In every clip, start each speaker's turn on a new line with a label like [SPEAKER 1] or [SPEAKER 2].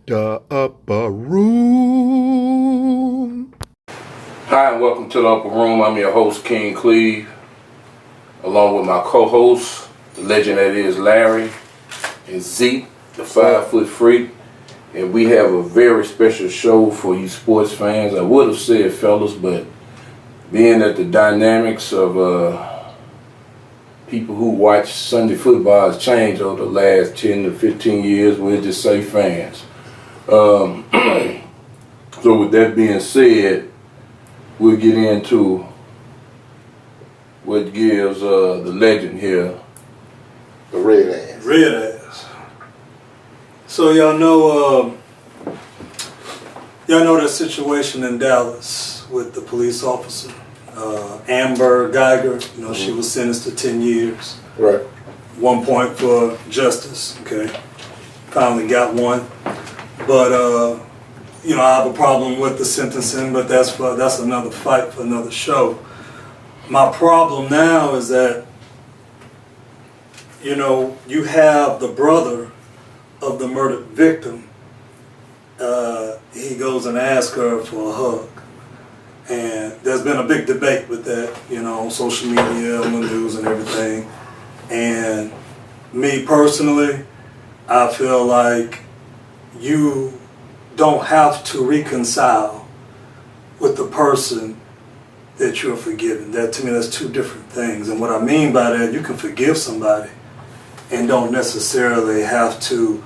[SPEAKER 1] The Upper Room.
[SPEAKER 2] Hi, and welcome to the Upper Room. I'm your host, King Cleve, along with my co-host, the legend that is Larry, and Zeke, the 5-foot freak. And we have a very special show for you sports fans. I would have said fellas, but being that the dynamics of people who watch Sunday football has changed over the last 10 to 15 years, we'll just say fans. So with that being said, we'll get into what gives the legend here
[SPEAKER 3] the red ass.
[SPEAKER 4] Red ass. So y'all know that situation in Dallas with the police officer, Amber Geiger. You know, she was sentenced to 10 years.
[SPEAKER 3] Right.
[SPEAKER 4] 1 point for justice. Okay. Finally got one. But you know, I have a problem with the sentencing, but that's another fight for another show. My problem now is that, you know, you have the brother of the murdered victim. He goes and asks her for a hug. And there's been a big debate with that, you know, on social media, on the news and everything. And me personally, I feel like you don't have to reconcile with the person that you're forgiving. That, to me, that's two different things. And what I mean by that, you can forgive somebody and don't necessarily have to,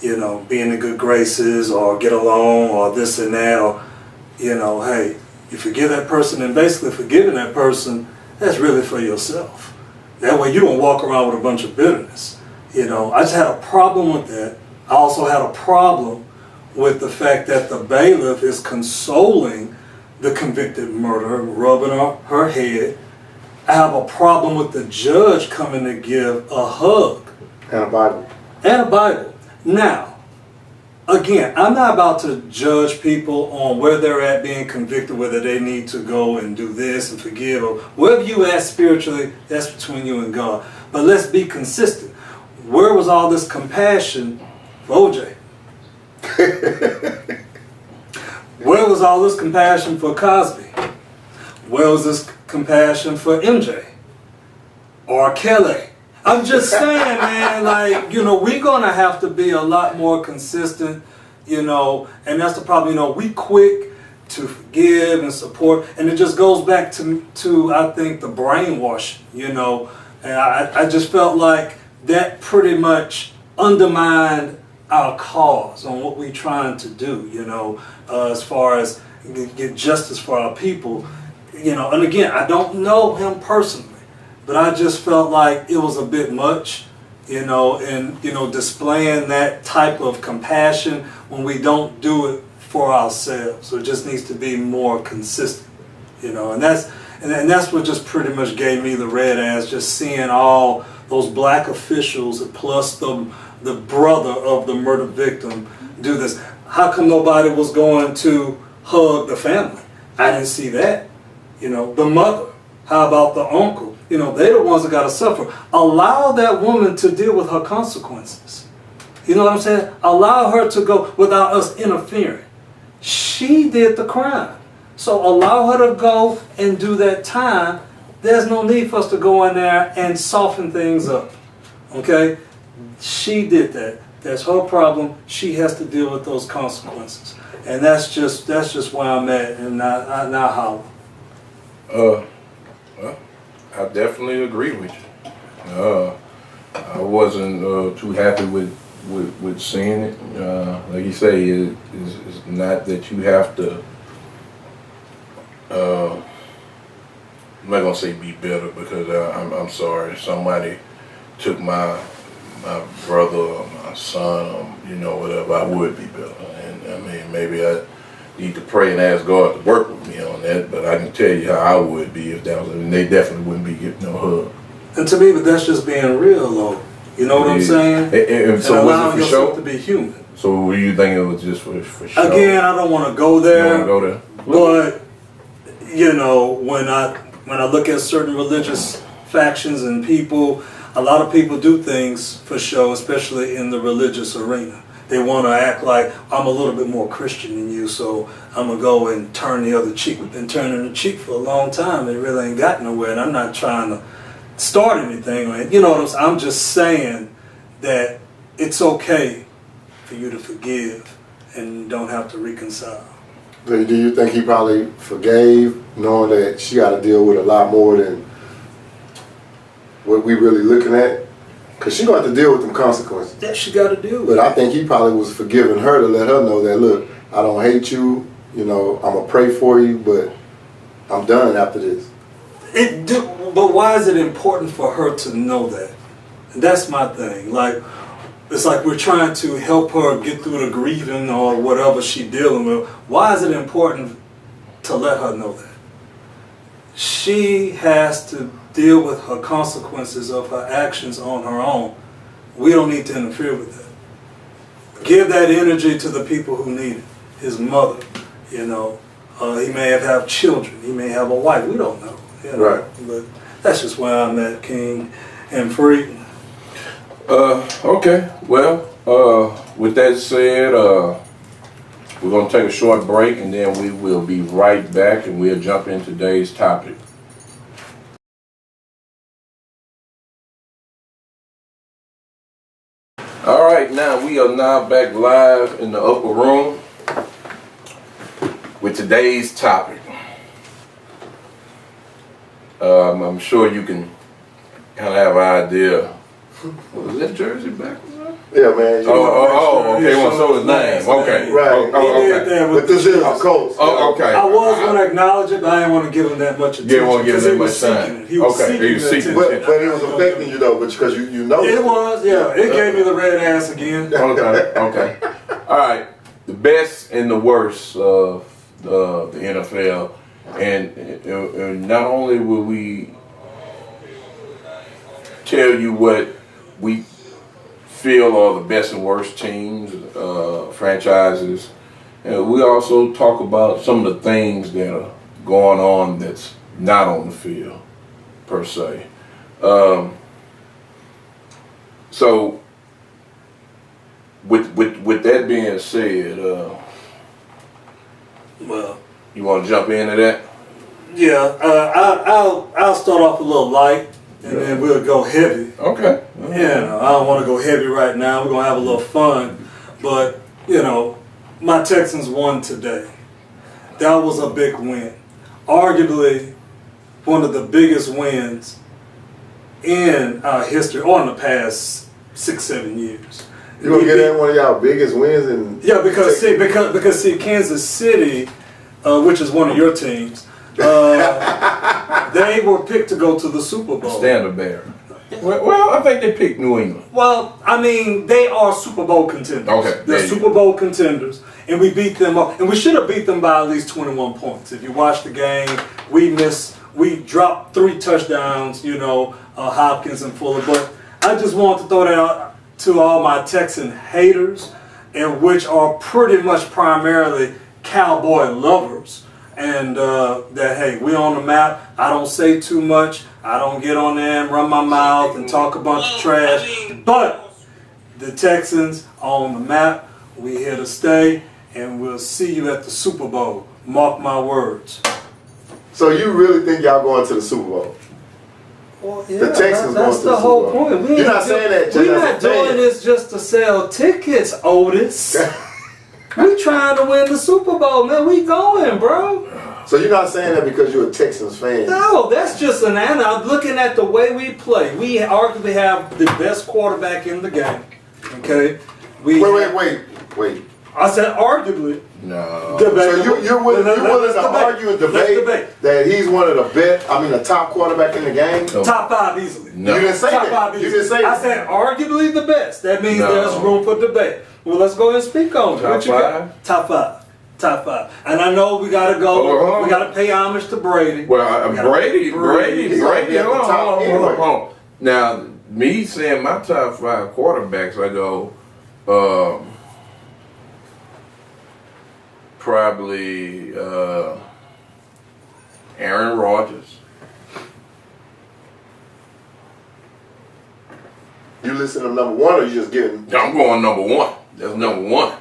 [SPEAKER 4] you know, be in the good graces or get along or this and that, or, you know, hey, you forgive that person, and basically forgiving that person, that's really for yourself. That way you don't walk around with a bunch of bitterness. You know, I just had a problem with that. I also had a problem with the fact that the bailiff is consoling the convicted murderer, rubbing her head. I have a problem with the judge coming to give a hug.
[SPEAKER 3] And a Bible.
[SPEAKER 4] And a Bible. Now, again, I'm not about to judge people on where they're at being convicted, whether they need to go and do this and forgive, or wherever you at spiritually, that's between you and God. But let's be consistent. Where was all this compassion for OJ? Where was all this compassion for Cosby? Where was this compassion for MJ? Or Kelly? I'm just saying, man, like, you know, we're going to have to be a lot more consistent, you know, and that's the problem. You know, we quick to forgive and support, and it just goes back to I think, the brainwashing, you know, and I just felt like that pretty much undermined our cause on what we're trying to do, you know, as far as get justice for our people, you know. And again, I don't know him personally, but I just felt like it was a bit much, you know, and, you know, displaying that type of compassion when we don't do it for ourselves. So it just needs to be more consistent, you know, and that's what just pretty much gave me the red ass, just seeing all those black officials plus the brother of the murder victim do this. How come nobody was going to hug the family? I didn't see that. You know, the mother. How about the uncle? You know, they're the ones that got to suffer. Allow that woman to deal with her consequences. You know what I'm saying? Allow her to go without us interfering. She did the crime. So allow her to go and do that time. There's no need for us to go in there and soften things up. Okay? She did that. That's her problem. She has to deal with those consequences. And that's just where I'm at, and not how.
[SPEAKER 2] Well, I definitely agree with you. I wasn't too happy with seeing it. Like you say, it's not that you have to. I'm not gonna say be bitter, because I'm sorry. Somebody took my brother or my son, or, you know, whatever. I would be bitter, and I mean, maybe I need to pray and ask God to work with me on that. But I can tell you how I would be if that was. I mean, they definitely wouldn't be getting no hug.
[SPEAKER 4] And to me, but that's just being real, though. You know what I'm saying?
[SPEAKER 2] And so was it for show?
[SPEAKER 4] To be human.
[SPEAKER 2] So were you thinking it was just for show?
[SPEAKER 4] Again, I don't want to go there.
[SPEAKER 2] You don't want to go
[SPEAKER 4] there? But you know, when I look at certain religious factions and people, a lot of people do things for show, especially in the religious arena. They want to act like I'm a little bit more Christian than you, so I'm going to go and turn the other cheek. We've been turning the cheek for a long time. It really ain't got nowhere, and I'm not trying to start anything. You know what I'm saying? I'm just saying that it's okay for you to forgive and don't have to reconcile.
[SPEAKER 3] Do you think he probably forgave, knowing that she got to deal with a lot more than what we really looking at? Because she going to have to deal with them consequences.
[SPEAKER 4] That she got to deal with.
[SPEAKER 3] But I think he probably was forgiving her to let her know that, look, I don't hate you, you know, I'm going to pray for you, but I'm done after this.
[SPEAKER 4] But why is it important for her to know that? And that's my thing. Like, it's like we're trying to help her get through the grieving or whatever she's dealing with. Why is it important to let her know that? She has to deal with her consequences of her actions on her own. We don't need to interfere with that. Give that energy to the people who need it. His mother, you know. He may have children. He may have a wife. We don't know. You know?
[SPEAKER 3] Right.
[SPEAKER 4] But that's just where I'm at, King and Free.
[SPEAKER 2] Okay. Well, with that said, we're going to take a short break, and then we will be right back, and we'll jump into today's topic. All right, now we are now back live in the upper room with today's topic. I'm sure you can kind of have an idea. Was that jersey back?
[SPEAKER 3] Yeah, man.
[SPEAKER 2] Okay. Well, so his name. Okay.
[SPEAKER 3] Right.
[SPEAKER 2] Okay.
[SPEAKER 3] But this is a Colts.
[SPEAKER 2] Oh, okay.
[SPEAKER 4] I was going to acknowledge it, but I didn't want to give him that much attention.
[SPEAKER 2] You didn't want to give him that much time.
[SPEAKER 4] He was seeking
[SPEAKER 3] But it was affecting you though, because you know.
[SPEAKER 4] It was, yeah. It gave me the red ass again.
[SPEAKER 2] Okay. All right. The best and the worst of the NFL, and not only will we tell you what we feel are the best and worst teams, franchises, and we also talk about some of the things that are going on that's not on the field per se. So with that being said,
[SPEAKER 4] Well,
[SPEAKER 2] you want to jump into that?
[SPEAKER 4] yeah. I'll start off a little light, and then we'll go heavy.
[SPEAKER 2] Okay.
[SPEAKER 4] Yeah, I don't want to go heavy right now. We're gonna have a little fun, but you know, my Texans won today. That was a big win, arguably one of the biggest wins in our history, or in the past 6-7 years.
[SPEAKER 3] You gonna get that one of y'all biggest wins in?
[SPEAKER 4] Yeah, because see, Kansas City, which is one of your teams, they were picked to go to the Super Bowl.
[SPEAKER 2] Standard bearer. Well, I think they picked New England.
[SPEAKER 4] Well, I mean, they are Super Bowl contenders.
[SPEAKER 2] Okay.
[SPEAKER 4] They're Super Bowl contenders, and we beat them up. And we should have beat them by at least 21 points. If you watch the game, we dropped 3 touchdowns, you know, Hopkins and Fuller. But I just want to throw that out to all my Texan haters, and which are pretty much primarily cowboy lovers. And that, hey, we on the map. I don't say too much. I don't get on there and run my mouth and talk a bunch of trash. But the Texans are on the map. We here to stay, and we'll see you at the Super Bowl. Mark my words.
[SPEAKER 3] So you really think y'all going to the Super Bowl?
[SPEAKER 4] Well, yeah,
[SPEAKER 3] The Texans
[SPEAKER 4] that's
[SPEAKER 3] going to
[SPEAKER 4] the
[SPEAKER 3] the
[SPEAKER 4] whole
[SPEAKER 3] Super Bowl.
[SPEAKER 4] point.
[SPEAKER 3] You're not saying that just
[SPEAKER 4] We're
[SPEAKER 3] as a
[SPEAKER 4] not doing
[SPEAKER 3] fan.
[SPEAKER 4] this just to sell tickets, Otis. We trying to win the Super Bowl, man. We going, bro.
[SPEAKER 3] So you're not saying that because you're a Texans fan?
[SPEAKER 4] No, that's just an answer. I'm looking at the way we play. We arguably have the best quarterback in the game. Okay? Wait. I said arguably.
[SPEAKER 2] No.
[SPEAKER 4] Debatable.
[SPEAKER 3] So you're willing to argue and debate that he's one of the top quarterback in the game?
[SPEAKER 2] No.
[SPEAKER 4] Top 5 easily.
[SPEAKER 2] No.
[SPEAKER 3] You didn't say
[SPEAKER 4] Top
[SPEAKER 3] that.
[SPEAKER 4] 5
[SPEAKER 3] You
[SPEAKER 4] easily.
[SPEAKER 3] didn't say
[SPEAKER 4] I
[SPEAKER 3] that.
[SPEAKER 4] said arguably the best. That means
[SPEAKER 2] No.
[SPEAKER 4] there's room for debate. Well, let's go ahead and speak on it.
[SPEAKER 2] Top
[SPEAKER 4] What you got?
[SPEAKER 2] 5?
[SPEAKER 4] Top 5. Top 5. And I know we gotta go. We gotta pay homage to Brady.
[SPEAKER 2] Well, Brady.
[SPEAKER 3] He's gonna be at the top anyway.
[SPEAKER 2] Hold on. Now, me saying my top 5 quarterbacks, I go, probably Aaron Rodgers.
[SPEAKER 3] You listen to number 1, or you just getting?
[SPEAKER 2] I'm going number 1. That's number one.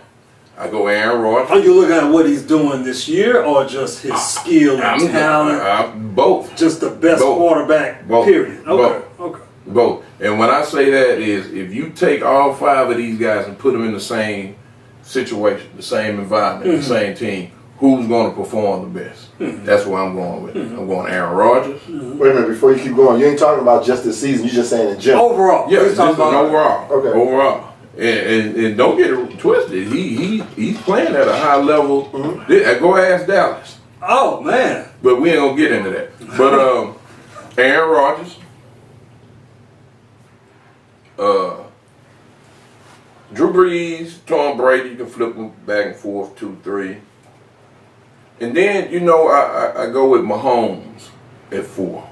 [SPEAKER 2] I go Aaron Rodgers.
[SPEAKER 4] Are you looking at what he's doing this year, or just his skill and talent?
[SPEAKER 2] Both.
[SPEAKER 4] Just the best quarterback.
[SPEAKER 2] Both.
[SPEAKER 4] Period. Okay.
[SPEAKER 2] Both.
[SPEAKER 4] Okay.
[SPEAKER 2] Both. And when I say that is, if you take all 5 of these guys and put them in the same situation, the same environment, the same team, who's going to perform the best? That's what I'm going with. I'm going Aaron Rodgers.
[SPEAKER 3] Wait a minute, before you keep going, you ain't talking about just this season, you're just saying in general.
[SPEAKER 4] Overall.
[SPEAKER 2] Yeah, just overall.
[SPEAKER 3] Okay.
[SPEAKER 2] Overall. And don't get it twisted. He's playing at a high level. Go ask Dallas.
[SPEAKER 4] Oh man.
[SPEAKER 2] But we ain't gonna get into that. But Aaron Rodgers, Drew Brees, Tom Brady. You can flip them back and forth 2, 3. And then I go with Mahomes at 4.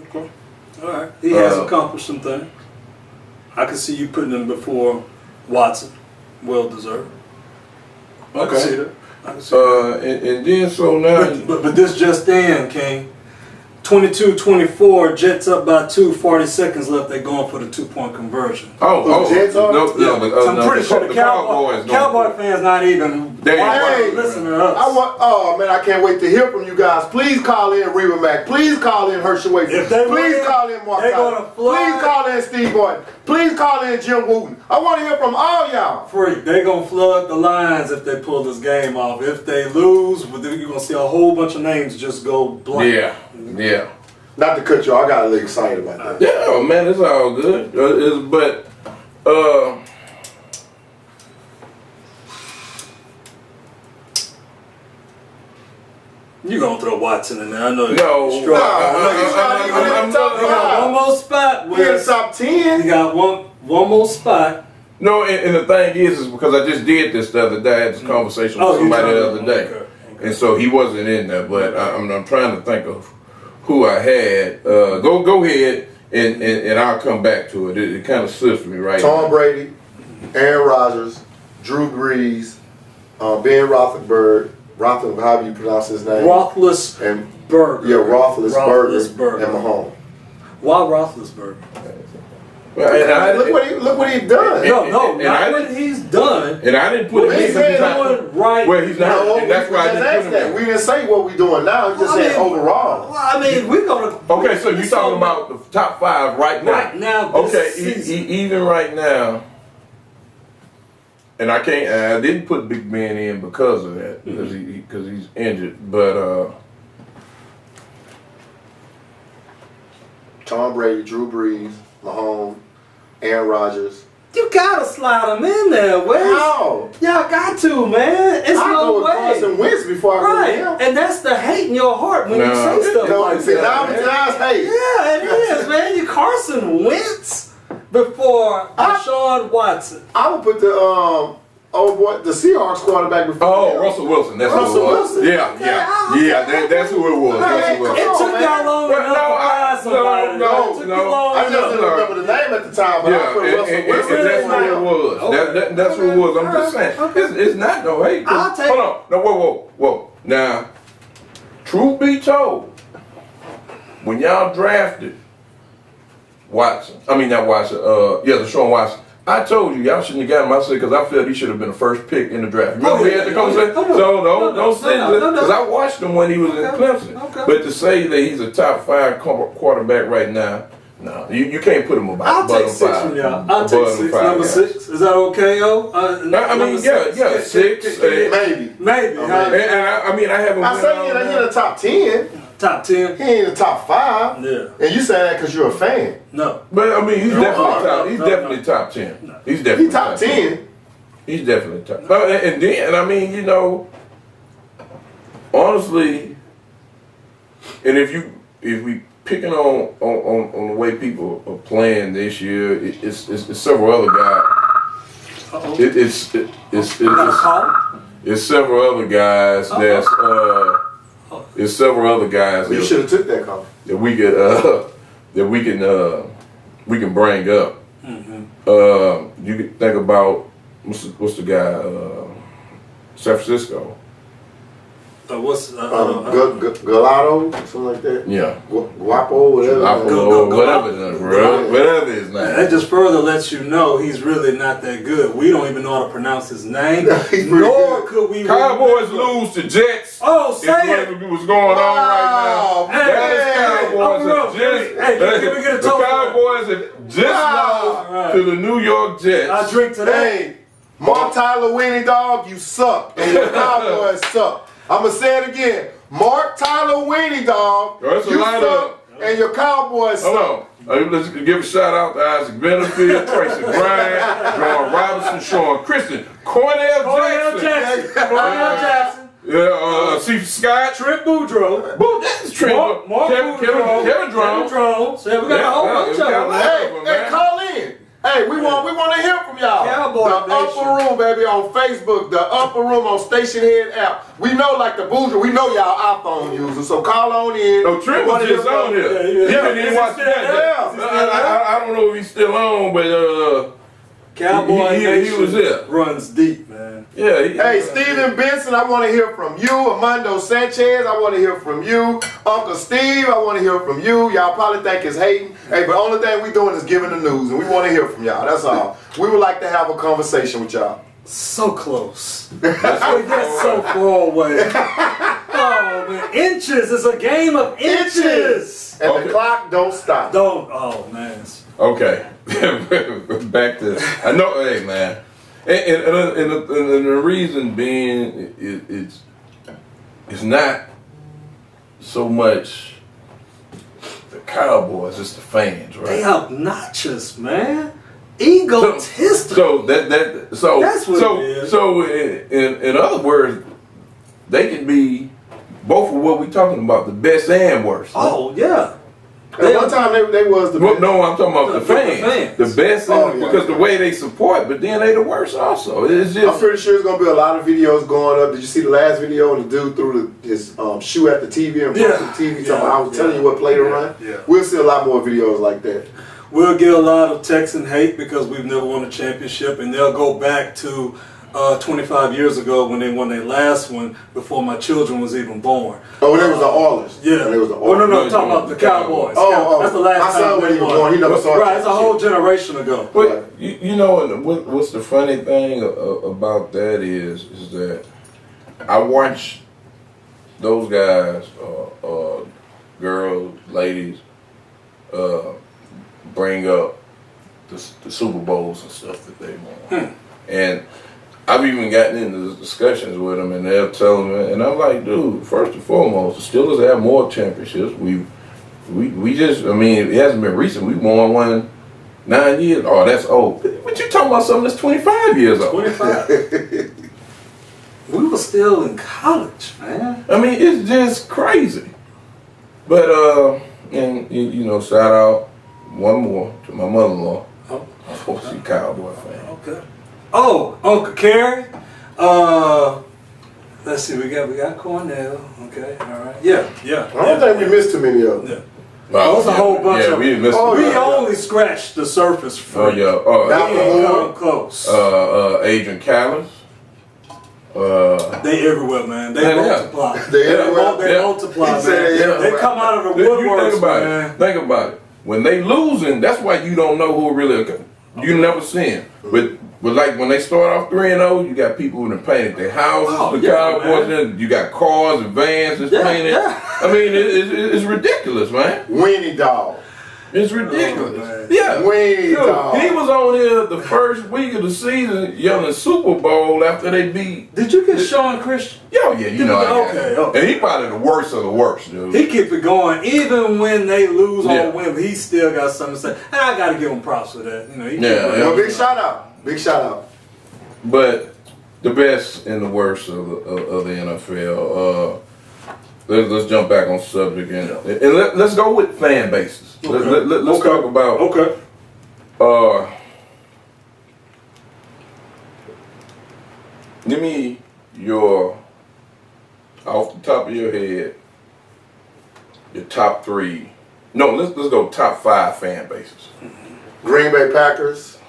[SPEAKER 4] Okay. All right. He has accomplished some things. I can see you putting him before Watson. Well deserved. I can see that. I can see that.
[SPEAKER 2] And then so now.
[SPEAKER 4] But this just in, King. 22-24, Jets up by 2, 40 seconds left. They're going for the 2-point conversion.
[SPEAKER 3] Jets are?
[SPEAKER 4] I'm pretty sure the Cowboy fans not even listening to us.
[SPEAKER 3] I can't wait to hear from you guys. Please call in Reba Mack. Please call in Herschel Wade. Please call in Mark Tyler. Please call in Steve Boyd. Please call in Jim Wooten. I want to hear from all y'all.
[SPEAKER 4] They're going to flood the lines if they pull this game off. If they lose, you're going to see a whole bunch of names just go blank.
[SPEAKER 2] Yeah.
[SPEAKER 3] Not to cut you, I got a little excited about that.
[SPEAKER 2] Yeah, man, it's all good. But
[SPEAKER 4] you're going to throw Watson in there. I know
[SPEAKER 3] he's not even in the top 5.
[SPEAKER 4] You got one more spot.
[SPEAKER 3] We're in the top 10.
[SPEAKER 4] You got one more spot.
[SPEAKER 2] No, and the thing is because I just did this the other day. I had this conversation with somebody the other day.
[SPEAKER 4] Okay.
[SPEAKER 2] And so he wasn't in there. But I'm trying to think of who I had. Go ahead, and I'll come back to it. It kind of slips me right
[SPEAKER 3] Tom
[SPEAKER 2] now.
[SPEAKER 3] Brady, Aaron Rodgers, Drew Brees, Ben Roethlisberger, however you pronounce his name.
[SPEAKER 4] Roethlisberger.
[SPEAKER 3] Yeah, Roethlisberger and Mahomes.
[SPEAKER 4] Why Roethlisberger?
[SPEAKER 3] Look what he's done.
[SPEAKER 4] Not what he's done.
[SPEAKER 2] And I didn't put him in
[SPEAKER 4] right.
[SPEAKER 2] Well, he's not.
[SPEAKER 3] No,
[SPEAKER 2] and that's why I didn't put him in.
[SPEAKER 3] We didn't say what we're doing now. We just said overall.
[SPEAKER 4] Well, I mean, we're gonna.
[SPEAKER 2] Okay, so you're talking about the top 5 right now.
[SPEAKER 4] Right now.
[SPEAKER 2] Even right now. And I didn't put Big Ben in because of that, because he's injured. But
[SPEAKER 3] Tom Brady, Drew Brees, Mahomes, Aaron Rodgers.
[SPEAKER 4] You gotta slide him in there, Wes.
[SPEAKER 3] How?
[SPEAKER 4] Y'all got to, man. It's no way.
[SPEAKER 3] Carson Wentz before I go with him.
[SPEAKER 4] And that's the hate in your heart when you say stuff like that.
[SPEAKER 3] Now it's hate.
[SPEAKER 4] Yeah, it is, man. You Carson Wentz before Deshaun Watson.
[SPEAKER 3] I would put the the Seahawks quarterback before.
[SPEAKER 2] Russell Wilson. That's
[SPEAKER 3] Russell
[SPEAKER 2] who it was.
[SPEAKER 3] Wilson.
[SPEAKER 2] Yeah. That's who it was.
[SPEAKER 4] It took y'all long enough to find somebody.
[SPEAKER 3] No. I just didn't remember the name at the time, but I put Russell Wilson.
[SPEAKER 2] That's who it was. That's who it was. I'm just saying. It's not no hate.
[SPEAKER 4] I'll take
[SPEAKER 2] Hold on. No, whoa. Now, truth be told, when y'all drafted Deshaun Watson, I told you, y'all shouldn't have got him. I said, because I felt he should have been the first pick in the draft. Remember we had the conversation? Don't say that. Because I watched him when he was in Clemson.
[SPEAKER 4] Okay.
[SPEAKER 2] But to say that he's a top 5 quarterback right now, no, you can't put him above
[SPEAKER 4] I'll take 6
[SPEAKER 2] 5.
[SPEAKER 4] from y'all. I'll take 6. Number 6. Is that okay, yo?
[SPEAKER 2] 6.
[SPEAKER 4] Maybe.
[SPEAKER 2] I haven't.
[SPEAKER 3] I say he's in the top 10.
[SPEAKER 4] Top 10.
[SPEAKER 3] He ain't in the top 5.
[SPEAKER 4] Yeah.
[SPEAKER 3] And you say that because you're a fan.
[SPEAKER 4] No.
[SPEAKER 2] But he's definitely top 10.
[SPEAKER 4] No.
[SPEAKER 2] He's definitely
[SPEAKER 3] top 10.
[SPEAKER 2] He's definitely top. And then honestly, and if we picking on the way people are playing this year, it's several other guys. It's several other guys that's There's several other guys.
[SPEAKER 3] You should have took that call.
[SPEAKER 2] That we could we can bring up. You could think about what's the guy San Francisco.
[SPEAKER 4] What's
[SPEAKER 3] Gelato, something like that.
[SPEAKER 2] Yeah.
[SPEAKER 3] Guapo, whatever.
[SPEAKER 2] Whatever his name.
[SPEAKER 4] That just further lets you know he's really not that good. We don't even know how to pronounce his name. Nor could we.
[SPEAKER 2] Cowboys lose to Jets.
[SPEAKER 4] Oh, say it.
[SPEAKER 2] What's going on right now?
[SPEAKER 4] Cowboys can we get a toast?
[SPEAKER 2] The Cowboys have just lost to the New York Jets.
[SPEAKER 4] I drink to that.
[SPEAKER 3] Hey, Mark Tyler Weenie Dog, you suck. And your Cowboys suck. I'm going to say it again. Mark Tyler Weenie Dog, you suck. And your Cowboys suck.
[SPEAKER 2] Hold on. Let's give a shout out to Isaac Benefield, Tracy Bryant, John Robinson, Sean Christian, Cornell Jackson. Yeah, Steve Scott,
[SPEAKER 4] Trent Boudreaux.
[SPEAKER 2] That's Trent. Kevin Drone.
[SPEAKER 4] So we got a whole bunch of them.
[SPEAKER 3] Hey, call in. Hey, we want to hear from y'all.
[SPEAKER 4] Cowboy
[SPEAKER 3] the Upper Room, baby, on Facebook. The Upper Room on Stationhead App. We know, like the Boudreaux, we know y'all iPhone users. So call on in.
[SPEAKER 2] No, Trent was just on here. He didn't even watch that. I don't know if he's still on, but
[SPEAKER 4] Cowboy
[SPEAKER 2] he was there.
[SPEAKER 4] Runs deep, man.
[SPEAKER 2] Yeah.
[SPEAKER 3] Hey, Steven Benson, I want to hear from you. Armando Sanchez, I want to hear from you. Uncle Steve, I want to hear from you. Y'all probably think it's hating. Hey, but only thing we doing is giving the news, and we want to hear from y'all. That's all. We would like to have a conversation with y'all.
[SPEAKER 4] So close. That's so far away. Oh, man. Inches. It's a game of inches.
[SPEAKER 3] And the clock don't stop.
[SPEAKER 4] Oh, man.
[SPEAKER 2] Okay. Back to, I know, hey, man. And the reason being, it's not so much the Cowboys, it's the fans, right?
[SPEAKER 4] They obnoxious, man. Egotistical.
[SPEAKER 2] So that's what it is. So in other words, they can be both of what we talking about, the best and worst.
[SPEAKER 4] Oh yeah.
[SPEAKER 3] At one time they was the best.
[SPEAKER 2] No, I'm talking about the fans. The best because the way they support, but then they the worst also. It's just,
[SPEAKER 3] I'm pretty sure there's gonna be a lot of videos going up. Did you see the last video? The dude threw his shoe at the TV and broke the TV. I was telling you what play to run.
[SPEAKER 4] Yeah.
[SPEAKER 3] We'll see a lot more videos like that.
[SPEAKER 4] We'll get a lot of Texan hate because we've never won a championship, and they'll go back to 25 years ago when they won their last one before my children was even born.
[SPEAKER 3] Oh, that was the Oilers.
[SPEAKER 4] Yeah.
[SPEAKER 3] They was the
[SPEAKER 4] Oilers.
[SPEAKER 3] No,
[SPEAKER 4] I'm talking about the Cowboys. That's the
[SPEAKER 3] my
[SPEAKER 4] last
[SPEAKER 3] son
[SPEAKER 4] time
[SPEAKER 3] wasn't
[SPEAKER 4] they
[SPEAKER 3] even born. He never saw it.
[SPEAKER 4] Right, it's a whole generation ago.
[SPEAKER 2] But you know what's the funny thing about that is that I watch those guys, girls, ladies, bring up the Super Bowls and stuff that they won. And I've even gotten into discussions with them, and they'll tell me, and I'm like, dude, first and foremost, the Steelers have more championships. We just, I mean, it hasn't been recent. We won one 9 years. Oh, that's old. But you talking about something that's 25 years old.
[SPEAKER 4] 25. We were still in college, man.
[SPEAKER 2] I mean, it's just crazy. But and you know, shout out one more to my mother-in-law. She's a Cowboy fan.
[SPEAKER 4] Okay. Oh, Uncle Carrie. Let's see, we got Cornell. Okay, all right. Yeah.
[SPEAKER 3] I don't think we missed too many of them.
[SPEAKER 4] Yeah. Well, there's a whole bunch of them.
[SPEAKER 2] We
[SPEAKER 4] only scratched the surface for
[SPEAKER 2] we ain't come
[SPEAKER 4] close.
[SPEAKER 2] Adrian Callis.
[SPEAKER 4] They everywhere, man. They multiply.
[SPEAKER 3] They
[SPEAKER 4] multiply, man. They come out of the woodworks, man.
[SPEAKER 2] Think about it. When they losing, that's why you don't know who really. You never see them. But like when they start off 3-0, you got people who have painted their houses, the Cowboys, you got cars and vans that's painted. Yeah. I mean, it's ridiculous, man.
[SPEAKER 3] Weenie Dog.
[SPEAKER 2] It's ridiculous.
[SPEAKER 3] Weenie Dog.
[SPEAKER 2] He was on here the first week of the season yelling Super Bowl after they beat.
[SPEAKER 4] Did you get Sean Christian?
[SPEAKER 2] Yeah, you know.
[SPEAKER 4] Okay.
[SPEAKER 2] And he probably the worst of the worst, dude.
[SPEAKER 4] He keep it going even when they lose or win, but he still got something to say. I got to give him props for that. You know,
[SPEAKER 3] big shout out. Big shout out.
[SPEAKER 2] But the best and the worst of the NFL. Let's jump back on subject and let's go with fan bases.
[SPEAKER 3] Okay.
[SPEAKER 2] Let's talk about. Give me your, off the top of your head, your top three. No, let's go top 5 fan bases.
[SPEAKER 3] Green Bay Packers,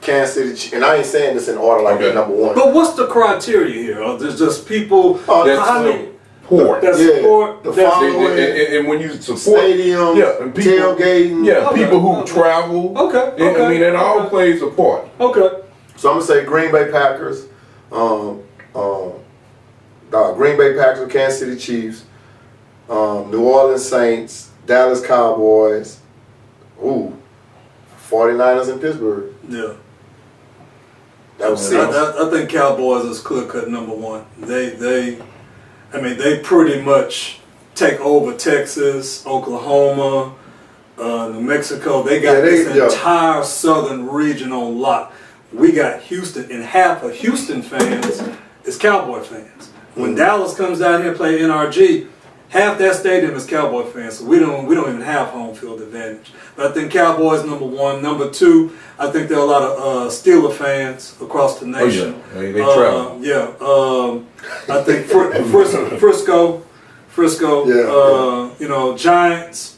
[SPEAKER 3] Kansas City Chiefs, and I ain't saying this in order like number one.
[SPEAKER 4] But what's the criteria here? There's just people.
[SPEAKER 2] support.
[SPEAKER 4] That support.
[SPEAKER 3] The following.
[SPEAKER 2] And when you support
[SPEAKER 3] Stadiums,
[SPEAKER 2] and people,
[SPEAKER 3] tailgating.
[SPEAKER 2] Yeah, people who travel.
[SPEAKER 4] Okay.
[SPEAKER 2] I mean, it all plays a part.
[SPEAKER 4] Okay.
[SPEAKER 3] So I'm gonna say Green Bay Packers, Green Bay Packers, Kansas City Chiefs, New Orleans Saints, Dallas Cowboys, 49ers in Pittsburgh.
[SPEAKER 4] Yeah.
[SPEAKER 3] That was six.
[SPEAKER 4] I think Cowboys is clear cut number one. They pretty much take over Texas, Oklahoma, New Mexico. They got this entire southern region on lock. We got Houston, and half of Houston fans is Cowboy fans. When Dallas comes down here and play NRG, half that stadium is Cowboy fans, so we don't even have home field advantage. But I think Cowboys number one. Number two, I think there are a lot of Steeler fans across the nation.
[SPEAKER 2] Oh, yeah. They travel.
[SPEAKER 4] I think Frisco. Giants.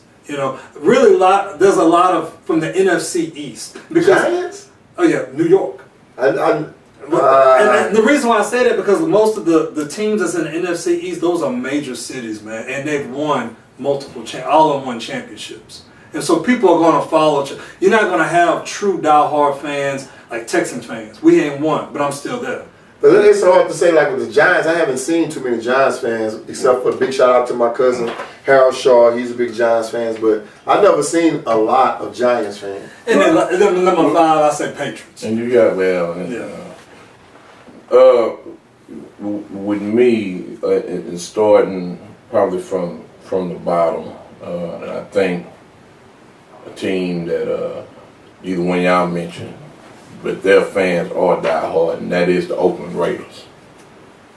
[SPEAKER 4] Really there's a lot of from the NFC East because
[SPEAKER 3] Giants.
[SPEAKER 4] Oh yeah, New York. And the reason why I say that because most of the teams that's in the NFC East, those are major cities, man, and they've won multiple all of them won championships, and so people are going to follow. You're not going to have true diehard fans like Texans fans. We ain't won, but I'm still there.
[SPEAKER 3] But it's hard to say, like with the Giants, I haven't seen too many Giants fans, except for a big shout out to my cousin Harold Shaw. He's a big Giants fan, but I've never seen a lot of Giants fans.
[SPEAKER 4] And then number five, I say Patriots.
[SPEAKER 2] And you got with me, and starting probably from the bottom, and I think a team that either one y'all mentioned, but their fans are diehard, and that is the Oakland Raiders.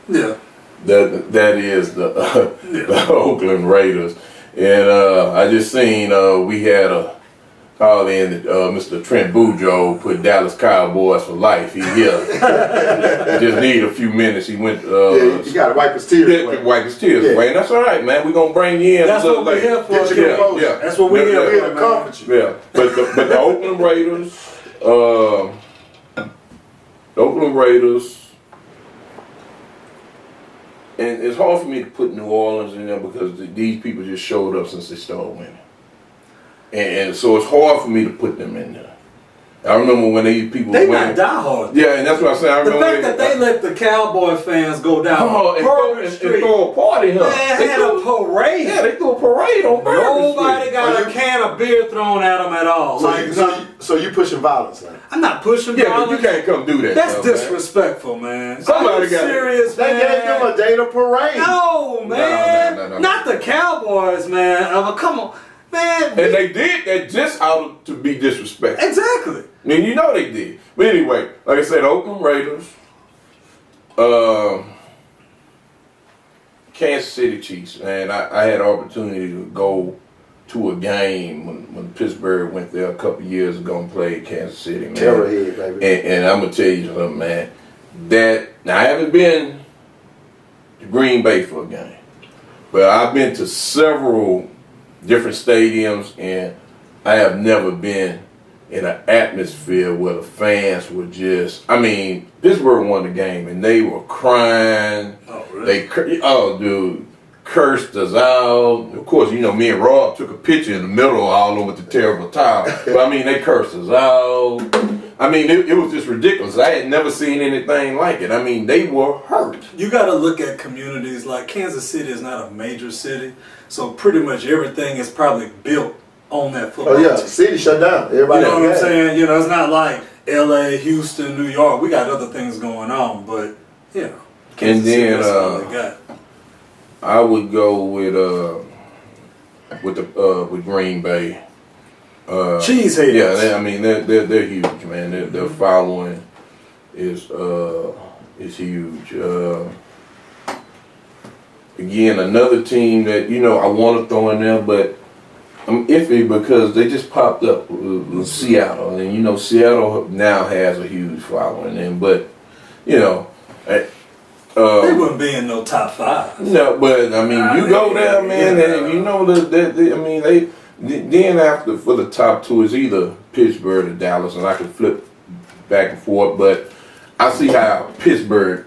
[SPEAKER 4] Yeah.
[SPEAKER 2] That is the Oakland Raiders, and I just seen we had a call in that Mr. Trent Bujo put Dallas Cowboys for life. He here. Just need a few minutes. He went.
[SPEAKER 3] He got to wipe his tears away.
[SPEAKER 2] Wipe his tears away, and that's all right, man. We're gonna bring you in.
[SPEAKER 4] That's what we're here for.
[SPEAKER 3] Get your composure.
[SPEAKER 2] Yeah.
[SPEAKER 4] That's what we're here for,
[SPEAKER 3] comfort you.
[SPEAKER 2] Yeah, but the Oakland Raiders, and it's hard for me to put New Orleans in there because these people just showed up since they started winning, and so it's hard for me to put them in there. I remember when
[SPEAKER 4] they not diehard.
[SPEAKER 2] Yeah, and that's what I said. I remember
[SPEAKER 4] the fact that they let the Cowboy fans go down
[SPEAKER 2] and throw a party, huh?
[SPEAKER 4] They had a parade.
[SPEAKER 2] Yeah, they threw a parade on Bourbon
[SPEAKER 4] Nobody
[SPEAKER 2] Street.
[SPEAKER 4] got a can of beer thrown at them at all.
[SPEAKER 3] So you pushing violence now?
[SPEAKER 4] I'm not pushing
[SPEAKER 2] Yeah,
[SPEAKER 4] violence.
[SPEAKER 2] but you can't come do that.
[SPEAKER 4] That's disrespectful, man.
[SPEAKER 2] Somebody got
[SPEAKER 4] serious, man.
[SPEAKER 3] They gave them a day to parade.
[SPEAKER 4] No, man.
[SPEAKER 2] No.
[SPEAKER 4] Not the Cowboys, man. Come on, man.
[SPEAKER 2] And they did that just out to be disrespectful.
[SPEAKER 4] Exactly.
[SPEAKER 2] I mean, you know they did. But anyway, like I said, Oakland Raiders, Kansas City Chiefs, man. I had an opportunity to go to a game when Pittsburgh went there a couple years ago and played Kansas City, man.
[SPEAKER 3] Terrorhead, baby.
[SPEAKER 2] And I'm gonna tell you something, man. Now I haven't been to Green Bay for a game, but I've been to several different stadiums, and I have never been in an atmosphere where the fans were just, Pittsburgh won the game and they were crying. Oh, really? Dude, cursed us out. Of course, me and Rob took a picture in the middle all over the terrible towel. But they cursed us out. It was just ridiculous. I had never seen anything like it. They were hurt.
[SPEAKER 4] You got to look at communities like Kansas City is not a major city, so pretty much everything is probably built on that football team.
[SPEAKER 3] City shut down. Everybody,
[SPEAKER 4] you know what I'm saying? It's not like L.A., Houston, New York. We got other things going on, but Kansas City, that's all they got.
[SPEAKER 2] I would go with Green Bay.
[SPEAKER 4] Cheeseheads.
[SPEAKER 2] Yeah, they're huge, man. Their following is huge. Again, another team that I want to throw in there, but I'm iffy because they just popped up with Seattle, and Seattle now has a huge following, they
[SPEAKER 4] wouldn't be in no top five.
[SPEAKER 2] No, but you go there, man, and then after for the top two is either Pittsburgh or Dallas, and I can flip back and forth, but I see how Pittsburgh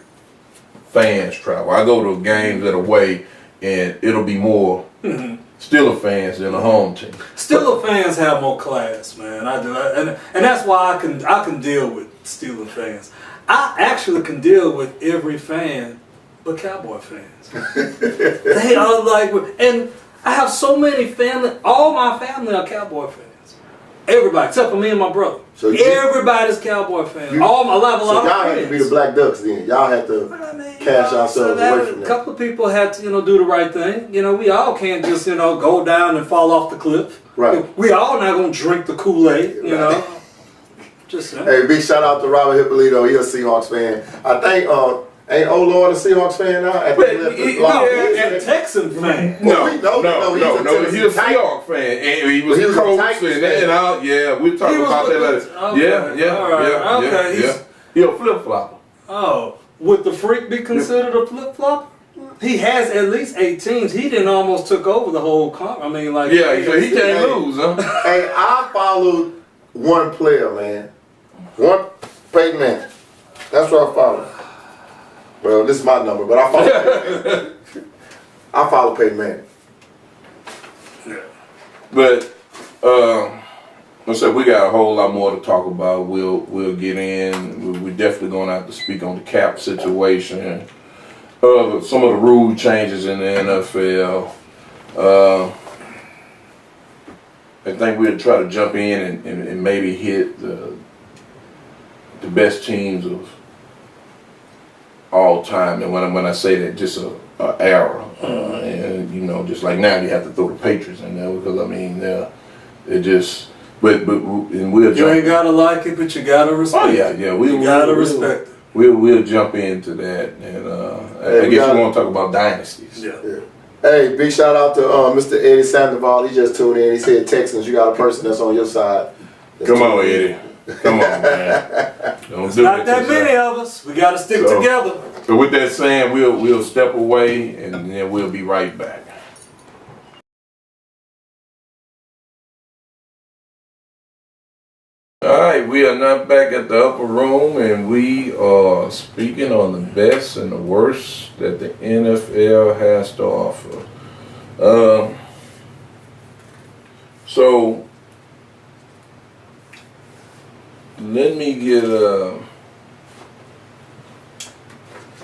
[SPEAKER 2] fans travel. I go to games that away, and it'll be more Steeler fans than a home team.
[SPEAKER 4] Steeler fans have more class, man. I do, and that's why I can deal with Steeler fans. I actually can deal with every fan but Cowboy fans. They are like, and I have so many family. All my family are Cowboy fans. Everybody, except for me and my brother. So everybody's Cowboy fan. All my life, a lot of
[SPEAKER 3] y'all
[SPEAKER 4] friends.
[SPEAKER 3] had to be the Black Ducks then. Y'all had to cash ourselves away from that.
[SPEAKER 4] A couple of people had to, do the right thing. We all can't just, go down and fall off the cliff.
[SPEAKER 3] Right.
[SPEAKER 4] We all not gonna drink the Kool-Aid, know. Just saying.
[SPEAKER 3] Hey, big shout out to Robert Hippolito. He a Seahawks fan. I think ain't old Lord a Seahawks fan now?
[SPEAKER 4] He's a Texan fan.
[SPEAKER 2] No, he's a Seahawks fan. And he was a coach and all. Yeah, we'll talk about that later. Okay. He's a flip-flopper.
[SPEAKER 4] Oh, would the Freak be considered a flip-flopper? He has at least 8 teams. He didn't almost took over the whole
[SPEAKER 2] Yeah, so he can't lose, huh?
[SPEAKER 3] Hey, I followed one player, man. One Peyton Manning. That's what I followed. Well, this is my number, but I follow Peyton Manning. I follow Peyton Manning.
[SPEAKER 2] Yeah. But I said we got a whole lot more to talk about. We'll get in. We're definitely going to have to speak on the cap situation. Some of the rule changes in the NFL. I think we'll try to jump in and maybe hit the best teams of all time. And when I say that, just an era. And just like now you have to throw the Patriots in there because it just. But we'll
[SPEAKER 4] you ain't gotta like it, but you gotta respect.
[SPEAKER 2] Oh yeah, we
[SPEAKER 4] gotta respect it.
[SPEAKER 2] We'll jump into that, and I guess we want to talk about dynasties.
[SPEAKER 3] Yeah. Hey, big shout out to Mr. Eddie Sandoval. He just tuned in. He said, Texans, you got a person that's on your side.
[SPEAKER 2] Come on, Eddie. Come on, man.
[SPEAKER 4] Don't do not that many of us. We gotta stick together.
[SPEAKER 2] So with that saying, we'll step away, and then we'll be right back. Alright, we are now back at the upper room, and we are speaking on the best and the worst that the NFL has to offer. So let me get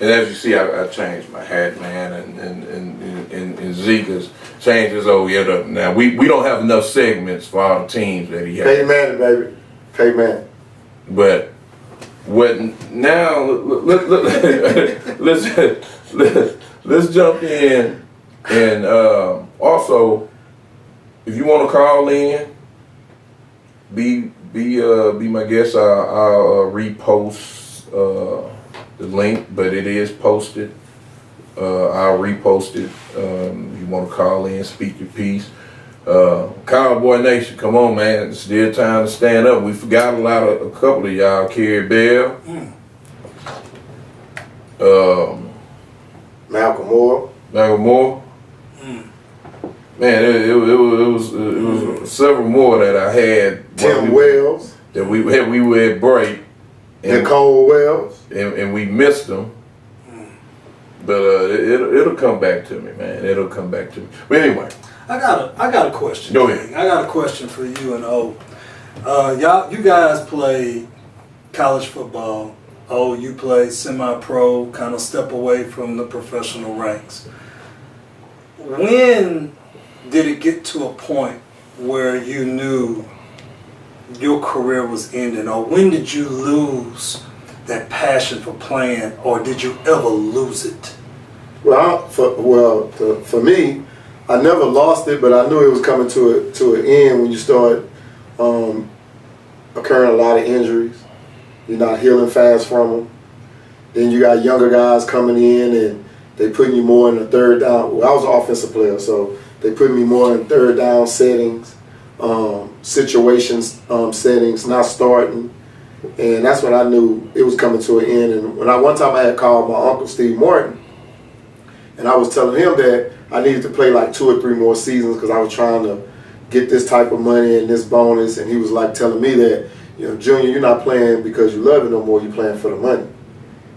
[SPEAKER 2] and as you see, I changed my hat, man, and Zeke has changed his old get up. Now we don't have enough segments for all the teams that he has.
[SPEAKER 3] Hey man, baby. Hey man,
[SPEAKER 2] but now? Let's jump in, and also, if you want to call in, be my guest. I'll repost the link, but it is posted. I'll repost it. You want to call in, speak your piece. Cowboy Nation, come on, man! It's still time to stand up. We forgot a couple of y'all. Kerry Bell,
[SPEAKER 3] Malcolm Moore.
[SPEAKER 2] Man, it was several more that I had.
[SPEAKER 3] Tim Wells.
[SPEAKER 2] That we were at break.
[SPEAKER 3] Nicole Wells.
[SPEAKER 2] And we missed them. But it'll come back to me, man. It'll come back to me. But anyway.
[SPEAKER 4] I got a question.
[SPEAKER 2] Go ahead.
[SPEAKER 4] I got a question for you and O. You guys play college football. O, you play semi-pro, kind of step away from the professional ranks. When did it get to a point where you knew your career was ending, or when did you lose that passion for playing, or did you ever lose it?
[SPEAKER 3] Well, for me, I never lost it, but I knew it was coming to an end when you start occurring a lot of injuries. You're not healing fast from them. Then you got younger guys coming in and they putting you more in the third down. Well, I was an offensive player, so they put me more in third down settings, situations, settings, not starting. And that's when I knew it was coming to an end. And one time I had called my uncle Steve Martin, and I was telling him that I needed to play like 2 or 3 more seasons because I was trying to get this type of money and this bonus. And he was like telling me that, Junior, you're not playing because you love it no more. You're playing for the money.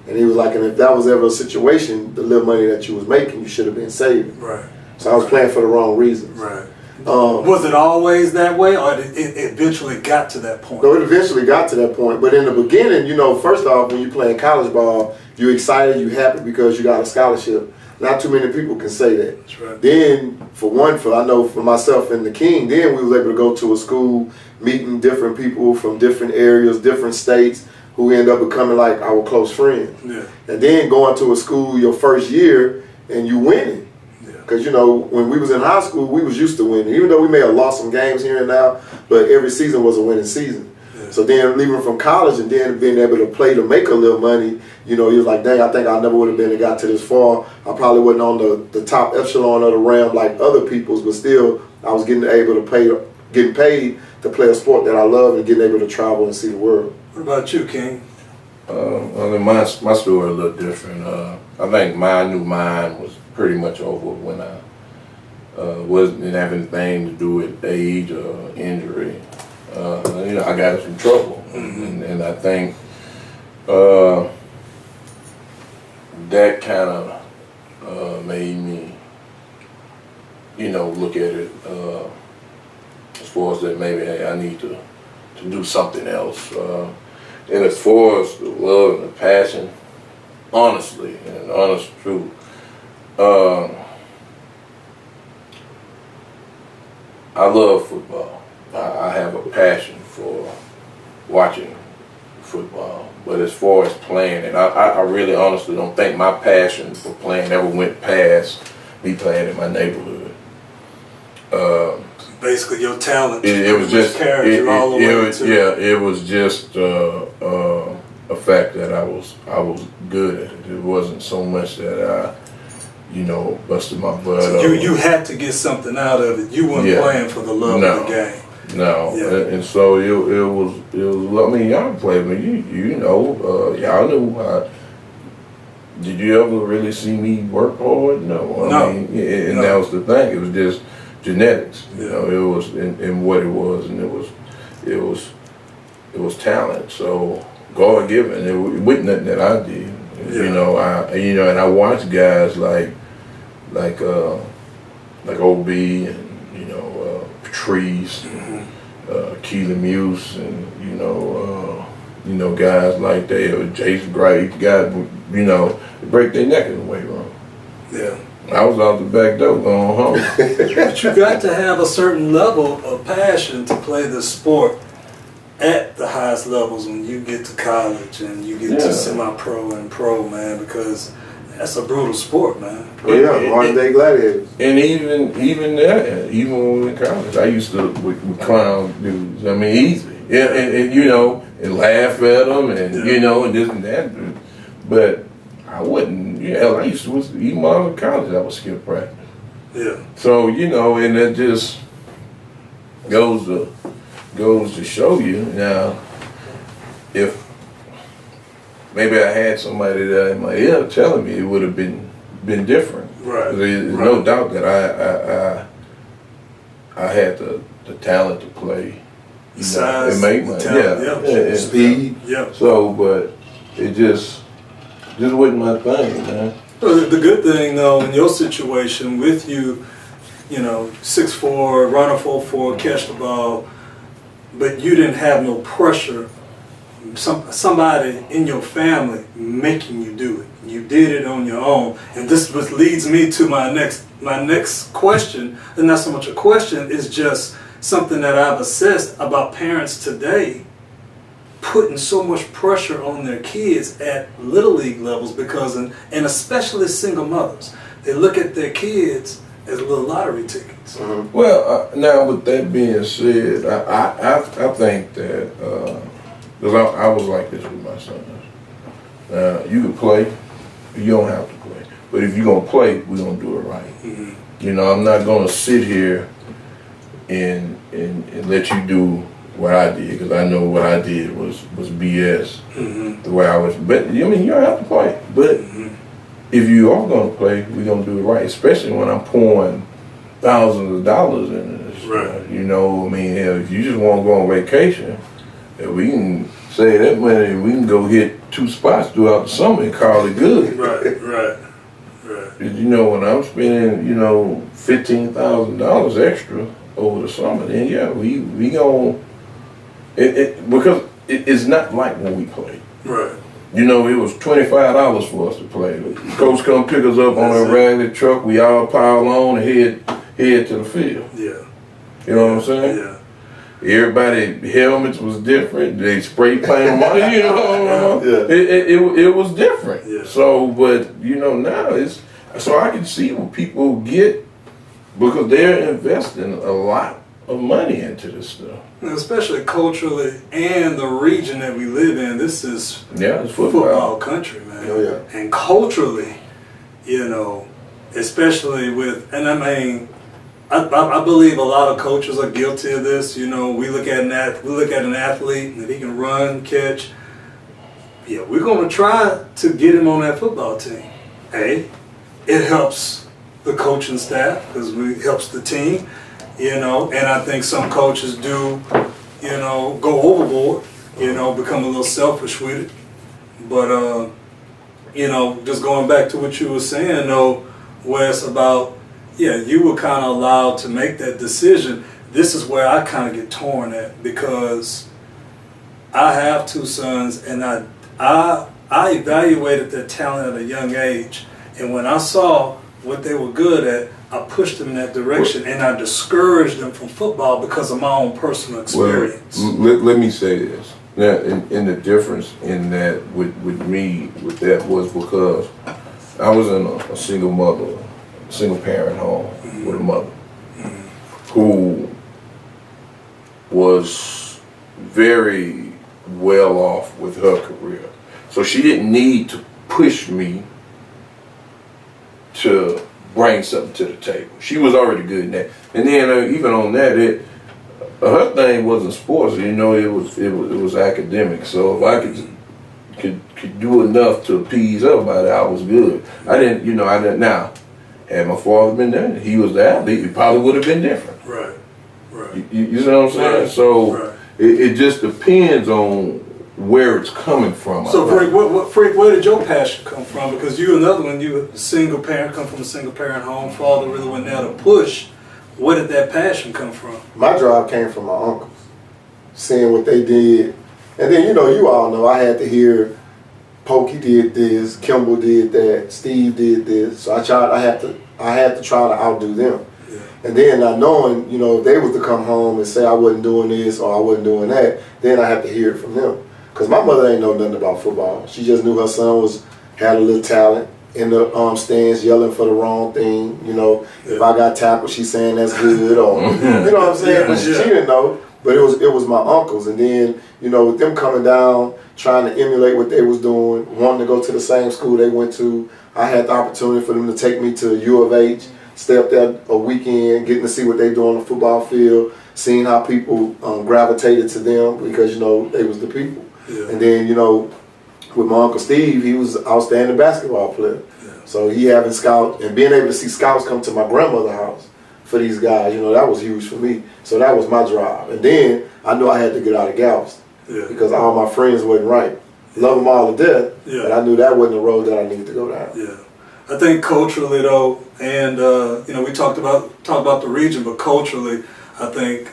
[SPEAKER 3] And he was like, and if that was ever a situation, the little money that you was making, you should have been saving.
[SPEAKER 4] Right.
[SPEAKER 3] So I was playing for the wrong reasons.
[SPEAKER 4] Right. Was it always that way, or it eventually got to that point?
[SPEAKER 3] No, it eventually got to that point. But in the beginning, you know, first off, when you're playing college ball, you're excited, you're happy because you got a scholarship. Not too many people can say that.
[SPEAKER 4] That's right.
[SPEAKER 3] Then, I know for myself and the King, then we was able to go to a school, meeting different people from different areas, different states, who end up becoming like our close friends.
[SPEAKER 4] Yeah.
[SPEAKER 3] And then going to a school your first year and you winning. Because, you know, when we was in high school, we was used to winning. Even though we may have lost some games here and now, but every season was a winning season. Yeah. So then leaving from college and then being able to play to make a little money, you know, he was like, dang, I think I never would have been and got to this far. I probably wasn't on the top echelon of the realm like other people's, but still I was getting paid to play a sport that I love and getting able to travel and see the world.
[SPEAKER 4] What about you, King?
[SPEAKER 2] Well, my story a little different. I think my new mind was pretty much over when I wasn't having anything to do with age or injury. You know, I got in some trouble, and I think that kind of made me, you know, look at it as far as that maybe hey, I need to do something else. And as far as the love and the passion, honestly, and honest truth, I love football. I have a passion for watching football. But as far as playing, and I really honestly don't think my passion for playing ever went past me playing in my neighborhood.
[SPEAKER 4] Basically, your talent.
[SPEAKER 2] It was just
[SPEAKER 4] carried you all the way to.
[SPEAKER 2] Yeah, it was just a fact that I was good at it. It wasn't so much that I, you know, busted my butt.
[SPEAKER 4] So you had to get something out of it. You weren't playing for the love of the game.
[SPEAKER 2] No,
[SPEAKER 4] yeah.
[SPEAKER 2] And so it was. I mean, y'all played me. You know, y'all knew. Did you ever really see me work hard? No. I mean, and that was the thing. It was just genetics. You know, it was in what it was, and it was talent. So God given. It wasn't nothing that I did. You know, and I watched guys like OB and Patrice, Keely Muse, and you know guys like that, or Jason Gray, guys, you know, break their neck in the weight room.
[SPEAKER 4] Yeah.
[SPEAKER 2] I was out the back door going home.
[SPEAKER 4] But you got to have a certain level of passion to play the sport at the highest levels when you get to college and you get to semi-pro and pro, man, because that's a brutal sport, man.
[SPEAKER 3] Modern day gladiators.
[SPEAKER 2] And even there, even when we were in college, I used to with clown dudes. I mean, easy. Yeah, and you know, and laugh at them, and you know, and this and that. But I wouldn't. I used to even when I was in college, I would skip practice.
[SPEAKER 4] Yeah.
[SPEAKER 2] So you know, and that just goes to show you now if. Maybe I had somebody that in my ear telling me it would have been different.
[SPEAKER 4] Right.
[SPEAKER 2] There's no doubt that I had the talent to play.
[SPEAKER 4] Size,
[SPEAKER 2] and make money.
[SPEAKER 3] Speed.
[SPEAKER 4] Yeah.
[SPEAKER 2] So, but it just wasn't my thing, man.
[SPEAKER 4] Well, the good thing though, in your situation with you, 6'4", runner 4'4", catch the ball, but you didn't have no pressure. Somebody in your family making you do it. You did it on your own, and this leads me to my next question. And not so much a question; it's just something that I've assessed about parents today, putting so much pressure on their kids at little league levels because, and especially single mothers, they look at their kids as little lottery tickets.
[SPEAKER 2] Mm-hmm. Well, now with that being said, I think that. Because I was like this with my sons. You can play, you don't have to play. But if you're going to play, we're going to do it right. Mm-hmm. I'm not going to sit here and let you do what I did, because I know what I did was BS, the way I was. But, you don't have to play. But if you are going to play, we're going to do it right, especially when I'm pouring thousands of dollars into this.
[SPEAKER 4] Right.
[SPEAKER 2] If you just want to go on vacation, we can say that money, we can go hit 2 spots throughout the summer and call it good.
[SPEAKER 4] Right.
[SPEAKER 2] You know, when I'm spending, you know, $15,000 extra over the summer, then yeah, we gon' because it's not like when we played.
[SPEAKER 4] Right.
[SPEAKER 2] You know, it was $25 for us to play. The coach come pick us up on a ragged truck. We all pile on and head to the field.
[SPEAKER 4] Yeah.
[SPEAKER 2] You know what I'm saying?
[SPEAKER 4] Yeah.
[SPEAKER 2] Everybody helmets was different. They spray paint them on. You know,
[SPEAKER 3] Yeah.
[SPEAKER 2] it was different.
[SPEAKER 4] Yeah.
[SPEAKER 2] So, but you know now it's so I can see what people get because they're investing a lot of money into this stuff.
[SPEAKER 4] Especially culturally and the region that we live in. This is
[SPEAKER 2] it's
[SPEAKER 4] football country, man.
[SPEAKER 3] Oh, yeah.
[SPEAKER 4] And culturally, you know, especially with, and I mean, I believe a lot of coaches are guilty of this. You know, we look at an athlete, and if he can run, catch, yeah, we're going to try to get him on that football team. It helps the coaching staff because it helps the team, you know, and I think some coaches do, you know, go overboard, you know, become a little selfish with it. But, you know, just going back to what you were saying, though, Wes, about, yeah, you were kind of allowed to make that decision. This is where I kind of get torn at because I have 2 sons and I evaluated their talent at a young age. And when I saw what they were good at, I pushed them in that direction and I discouraged them from football because of my own personal experience.
[SPEAKER 2] Well, let me say this. Now, and the difference in that with me with that was because I was in a single parent home with a mother who was very well off with her career. So she didn't need to push me to bring something to the table. She was already good in that. And then even on that, her thing wasn't sports. You know, it was academic. So if I could do enough to appease everybody, I was good. I didn't. Now, had my father been there, he was the athlete, it probably would have been different.
[SPEAKER 4] Right.
[SPEAKER 2] You see what I'm saying?
[SPEAKER 4] Right.
[SPEAKER 2] So it just depends on where it's coming from.
[SPEAKER 4] So, Frank, where did your passion come from? Because you another one, you a single parent, come from a single parent home, father really went there to push. Where did that passion come from?
[SPEAKER 3] My drive came from my uncles, seeing what they did. And then, you all know, I had to hear Pokey did this, Kimball did that, Steve did this. So I had to try to outdo them.
[SPEAKER 4] Yeah.
[SPEAKER 3] And then not knowing, if they was to come home and say I wasn't doing this or I wasn't doing that, then I had to hear it from them. Because my mother ain't know nothing about football. She just knew her son had a little talent in the stands yelling for the wrong thing. If I got tackled, she's saying that's good, or you know what I'm saying. But she didn't know. But it was my uncles, and then with them coming down, trying to emulate what they was doing, wanting to go to the same school they went to. I had the opportunity for them to take me to U of H, stay up there a weekend, getting to see what they do on the football field, seeing how people gravitated to them because they was the people.
[SPEAKER 4] Yeah.
[SPEAKER 3] And then with my Uncle Steve, he was an outstanding basketball player.
[SPEAKER 4] Yeah.
[SPEAKER 3] So he having scouts and being able to see scouts come to my grandmother's house for these guys, that was huge for me. So that was my drive. And then I knew I had to get out of Galveston because all my friends wasn't right. Love them all to death, but I knew that wasn't the road that I needed to go down.
[SPEAKER 4] Yeah, I think culturally though, and we talked about the region, but culturally, I think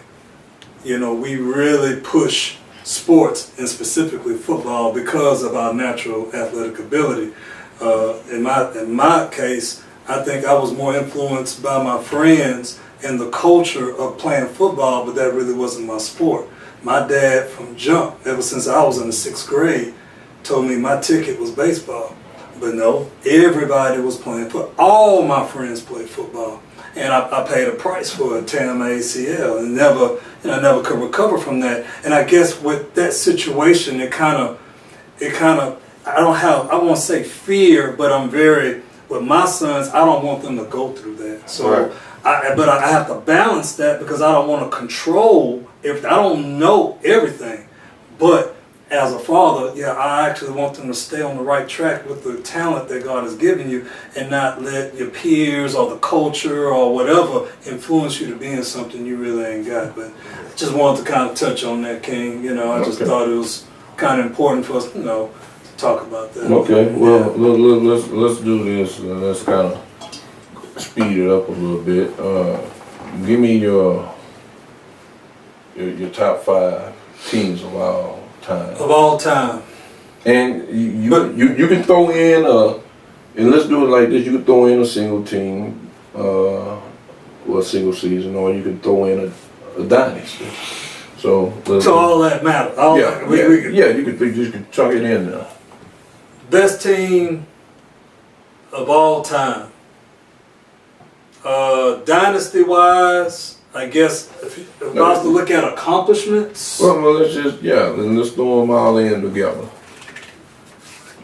[SPEAKER 4] we really push sports and specifically football because of our natural athletic ability. In my case, I think I was more influenced by my friends and the culture of playing football, but that really wasn't my sport. My dad from jump, ever since I was in the 6th grade, told me my ticket was baseball. But no, everybody was playing football. All my friends played football. And I paid a price for it, tearing my ACL, and I never could recover from that. And I guess with that situation, it kind of, I won't say fear, but with my sons, I don't want them to go through that. So, but I have to balance that because I don't want to control if I don't know everything. But as a father, I actually want them to stay on the right track with the talent that God has given you and not let your peers or the culture or whatever influence you to being something you really ain't got. But just wanted to kind of touch on that, King. I just thought it was kind of important for us, to talk about that.
[SPEAKER 2] Okay, well, let's do this. Let's kind of speed it up a little bit. Give me your top 5 teams of all time.
[SPEAKER 4] Of all time.
[SPEAKER 2] And you can throw in and let's do it like this. You can throw in a single team, or a single season, or you can throw in a dynasty. So
[SPEAKER 4] all that matters.
[SPEAKER 2] You can chuck it in there.
[SPEAKER 4] Best team of all time. Dynasty wise, I guess if I was to look at accomplishments.
[SPEAKER 2] Well, let's throw them all in together.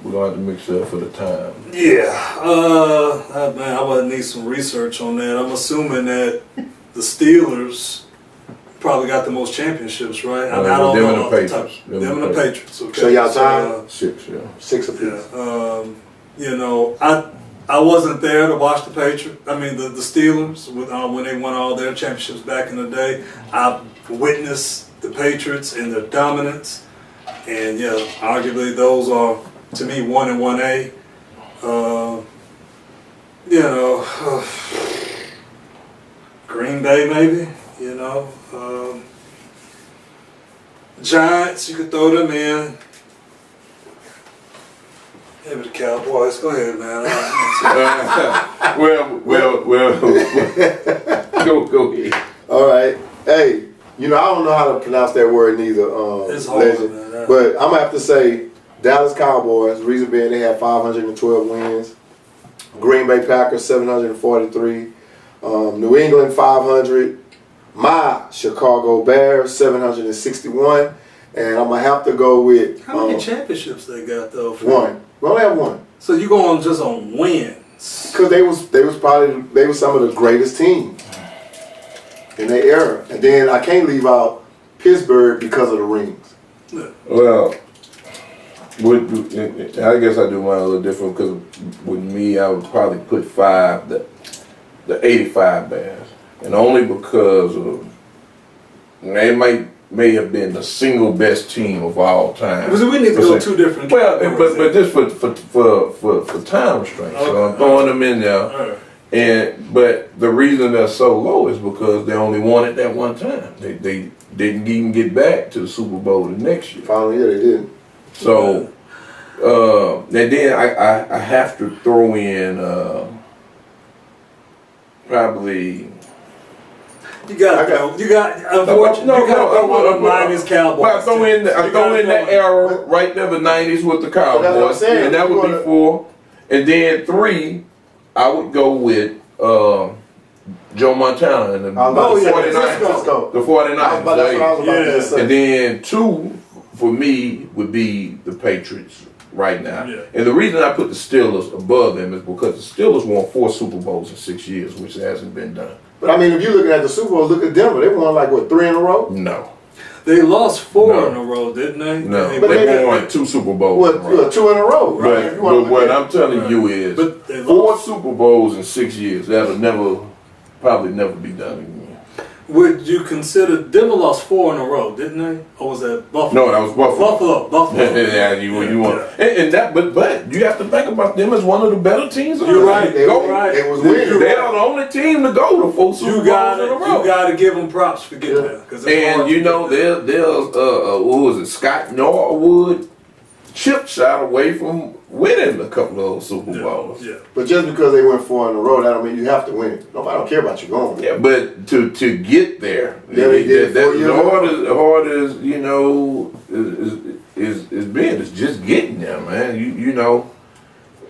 [SPEAKER 2] We're gonna have to mix it up for the time.
[SPEAKER 4] Yeah, man, I would need some research on that. I'm assuming that the Steelers probably got the most championships, right? I don't know. Them and the Patriots. Okay.
[SPEAKER 3] So y'all tied?
[SPEAKER 2] 6, yeah.
[SPEAKER 3] 6 apiece.
[SPEAKER 4] Yeah. I wasn't there to watch the Patriots. I mean the Steelers when they won all their championships back in the day. I witnessed the Patriots and their dominance, and arguably those are, to me, 1 and 1A. Green Bay maybe. Giants, you could throw them in. Maybe the Cowboys. Go ahead, man.
[SPEAKER 2] Go ahead.
[SPEAKER 3] All right. Hey, I don't know how to pronounce that word neither.
[SPEAKER 4] It's hard,
[SPEAKER 3] Legend.
[SPEAKER 4] man.
[SPEAKER 3] But I'm gonna have to say Dallas Cowboys. Reason being, they had 512 wins. Green Bay Packers 743. New England 500. My Chicago Bears 761. And I'm gonna have to go with
[SPEAKER 4] how many championships they got though?
[SPEAKER 3] 1. We only have 1.
[SPEAKER 4] So you going just on wins?
[SPEAKER 3] Because they was some of the greatest teams in their era. And then I can't leave out Pittsburgh because of the rings.
[SPEAKER 4] Yeah.
[SPEAKER 2] Well, I guess I do mine a little different because with me, I would probably put 5, the 85 Bears. And only because of, they may have been the single best team of all time.
[SPEAKER 4] Because we need to go 2 different.
[SPEAKER 2] Well, but just for time restraints, so I'm throwing them in there. Right. But the reason they're so low is because they only won it that one time. They didn't even get back to the Super Bowl the next year.
[SPEAKER 3] Finally, they didn't.
[SPEAKER 2] So, and then I have to throw in probably.
[SPEAKER 4] You got the minus Cowboys.
[SPEAKER 2] Well, I throw in that era right there, the 90s with the Cowboys, and that would be 4. And then 3, I would go with Joe Montana and the 49ers. The 49ers. And then 2 for me would be the Patriots right now. Yeah. And the reason I put the Steelers above them is because the Steelers won 4 Super Bowls in 6 years, which hasn't been done.
[SPEAKER 3] But I mean, if you're looking at the Super Bowl, look at Denver. They won 3 in a row?
[SPEAKER 2] No.
[SPEAKER 4] They lost 4 in a row, didn't they?
[SPEAKER 2] No. But they won 2 Super Bowls in a row.
[SPEAKER 3] 2 in a row, right?
[SPEAKER 2] But what I'm telling you is 4 Super Bowls in 6 years, that'll probably never be done again.
[SPEAKER 4] Would you consider Denver lost 4 in a row, didn't they? Or was that Buffalo?
[SPEAKER 2] No, that was Buffalo.
[SPEAKER 4] Buffalo.
[SPEAKER 2] Yeah, you want. And that, but you have to think about them as one of the better teams.
[SPEAKER 4] You're right. They
[SPEAKER 3] was winning.
[SPEAKER 2] They are the only team to go to 4 Super Bowls in a row.
[SPEAKER 4] You got to give them props for getting there.
[SPEAKER 2] And there's what was it? Scott Norwood chip shot away from winning a couple of those Super Bowls.
[SPEAKER 3] Yeah. But just because they went 4 in a row, that don't mean you have to win it. Nobody don't care about you going.
[SPEAKER 2] Yeah, but to get there, hard as is just getting there, man. You know,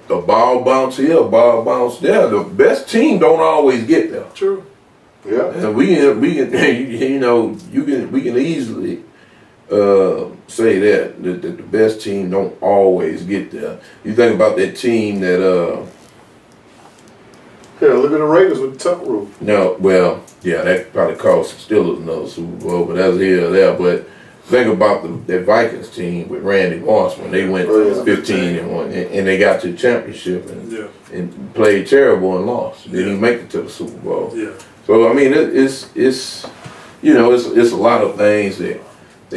[SPEAKER 2] the ball bounce here, ball bounce there. The best team don't always get there.
[SPEAKER 4] True.
[SPEAKER 3] Yeah.
[SPEAKER 2] And we can easily say that the best team don't always get there. You think about that team that
[SPEAKER 3] look at the Raiders with the Tuck rule.
[SPEAKER 2] No, well, yeah, that probably cost the Steelers another Super Bowl, but that's here or there. But think about that Vikings team with Randy Moss when they went 15-1, and they got to the championship and played terrible and lost. They didn't make it to the Super Bowl.
[SPEAKER 4] Yeah.
[SPEAKER 2] So I mean, it's a lot of things that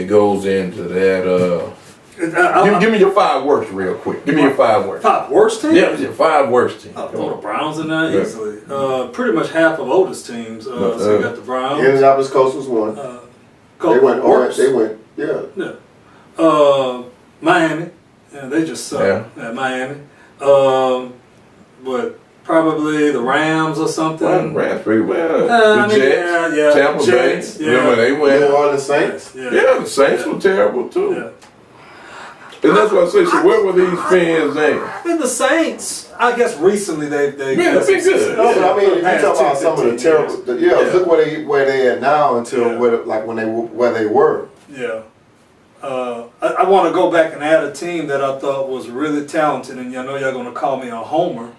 [SPEAKER 2] goes into that. Give me your 5 worst real quick. Give me your 5 worst.
[SPEAKER 4] 5 worst teams?
[SPEAKER 2] Yeah, your 5 worst teams.
[SPEAKER 4] I'll throw the Browns in there easily. Pretty much half of Otis teams. So you got the Browns.
[SPEAKER 3] Indianapolis Colts was one. They went. Yeah.
[SPEAKER 4] Miami. Yeah, they just suck at Miami. But probably the Rams or something.
[SPEAKER 2] Rams pretty well. The Jets, Tampa
[SPEAKER 4] Jets,
[SPEAKER 2] Bay. Remember they went.
[SPEAKER 3] New Orleans Saints.
[SPEAKER 2] Yeah, the Saints were terrible too.
[SPEAKER 4] Yeah.
[SPEAKER 2] And that's what I say. So where were these fans at?
[SPEAKER 4] And the Saints, I guess recently they've
[SPEAKER 2] been good.
[SPEAKER 3] No, but I mean, if you talk about some of the terrible, look where they at now until where they were.
[SPEAKER 4] Yeah. I want to go back and add a team that I thought was really talented, and I know y'all going to call me a homer,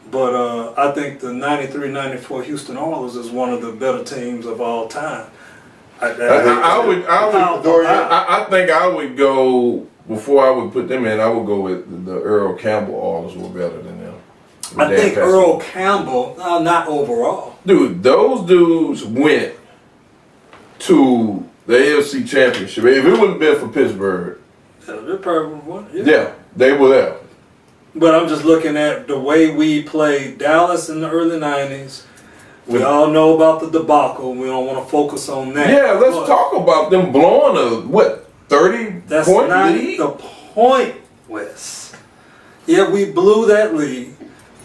[SPEAKER 4] but I think the 93-94 Houston Oilers is one of the better teams of all time. I
[SPEAKER 2] think I would go, before I would put them in, I would go with the Earl Campbell Oilers were better than them.
[SPEAKER 4] I think Earl Campbell, not overall.
[SPEAKER 2] Dude, those dudes went to the AFC Championship. If it wouldn't have been for Pittsburgh,
[SPEAKER 4] they probably would have won.
[SPEAKER 2] Yeah, they were there.
[SPEAKER 4] But I'm just looking at the way we played Dallas in the early 90s. We all know about the debacle. We don't want to focus on that.
[SPEAKER 2] Yeah, let's talk about them blowing a, 30-point lead?
[SPEAKER 4] That's not the point, Wes. Yeah, we blew that lead,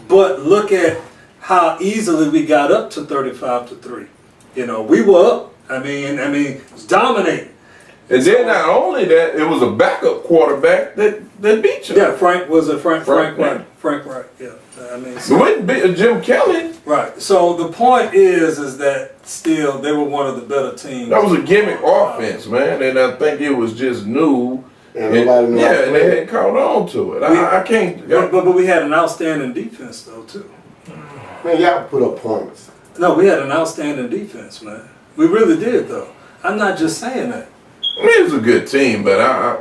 [SPEAKER 4] but look at how easily we got up to 35-3. We were up. I mean, it was dominating.
[SPEAKER 2] And then not only that, it was a backup quarterback that beat you.
[SPEAKER 4] Yeah, Frank Wright. Yeah, I mean,
[SPEAKER 2] it wouldn't be Jim Kelly.
[SPEAKER 4] Right. So the point is that still they were one of the better teams.
[SPEAKER 2] That was a gimmick offense, man, and I think it was just new.
[SPEAKER 3] And they
[SPEAKER 2] hadn't caught on to it. I can't.
[SPEAKER 4] But we had an outstanding defense though too.
[SPEAKER 3] Man, y'all put up points.
[SPEAKER 4] No, we had an outstanding defense, man. We really did though. I'm not just saying that.
[SPEAKER 2] It was a good team, but I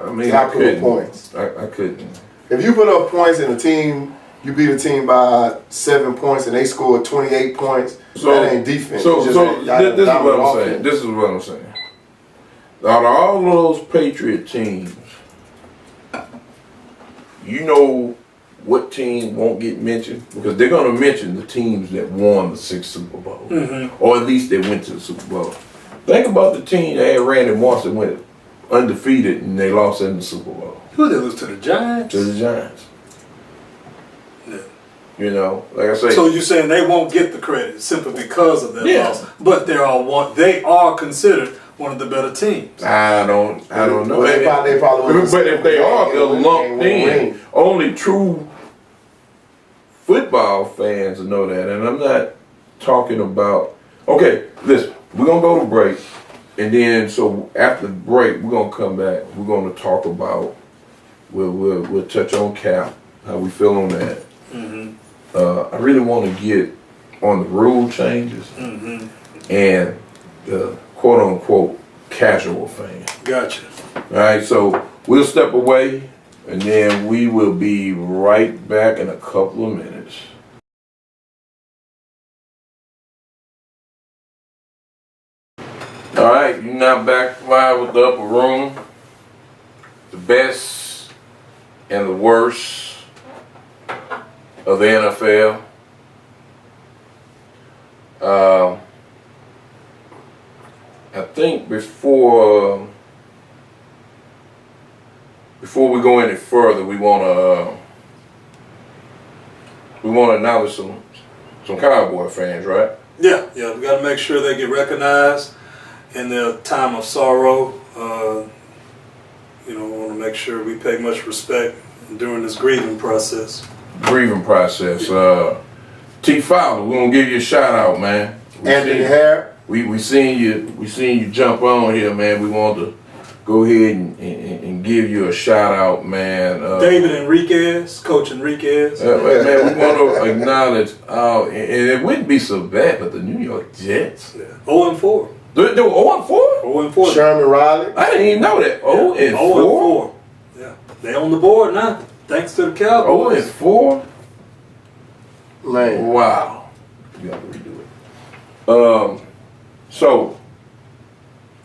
[SPEAKER 2] put up
[SPEAKER 3] points.
[SPEAKER 2] I couldn't.
[SPEAKER 3] If you put up points in a team, you beat a team by 7 points and they scored 28 points, that ain't defense.
[SPEAKER 2] So this is what I'm saying. This is what I'm saying. Out of all those Patriot teams, you know what team won't get mentioned? Because they're going to mention the teams that won the 6 Super Bowls. Mm-hmm. Or at least they went to the Super Bowl. Think about the team that had Randy Moss that went undefeated and they lost in the Super Bowl.
[SPEAKER 4] Who did they lose to? The Giants?
[SPEAKER 2] To the Giants.
[SPEAKER 4] Yeah.
[SPEAKER 2] Like I say.
[SPEAKER 4] So you're saying they won't get the credit simply because of that loss, but they are considered one of the better teams.
[SPEAKER 2] I don't know.
[SPEAKER 3] Well, they probably
[SPEAKER 2] but if they are, they'll lump in. Only true football fans know that, and I'm not talking about. Okay, listen. We're going to go to break, and then, so after the break, we're going to come back. We're going to talk about, we'll touch on cap, how we feel on that. Mm-hmm. I really want to get on the rule changes and the quote-unquote casual fan.
[SPEAKER 4] Gotcha.
[SPEAKER 2] All right, so we'll step away, and then we will be right back in a couple of minutes. All right, you're now back live with the Upper Room. The best and the worst of the NFL. I think before we go any further, we want to acknowledge some Cowboy fans, right?
[SPEAKER 4] Yeah, we got to make sure they get recognized in their time of sorrow. We want to make sure we pay much respect during this grieving process.
[SPEAKER 2] T. Fowler, we're gonna give you a shout out, man.
[SPEAKER 3] Anthony Hare.
[SPEAKER 2] We seen you jump on here, man. We want to go ahead and give you a shout out, man.
[SPEAKER 4] David Enriquez, Coach Enriquez.
[SPEAKER 2] Man, we want to acknowledge, and it wouldn't be so bad, but the New York Jets.
[SPEAKER 4] 0-4.
[SPEAKER 2] They were 0-4?
[SPEAKER 4] 0-4.
[SPEAKER 3] Sherman Riley.
[SPEAKER 2] I didn't even know that. 0-4?
[SPEAKER 4] Yeah. They on the board now, thanks to the Cowboys.
[SPEAKER 2] 0-4?
[SPEAKER 3] Man.
[SPEAKER 2] Wow. You got to redo it. So,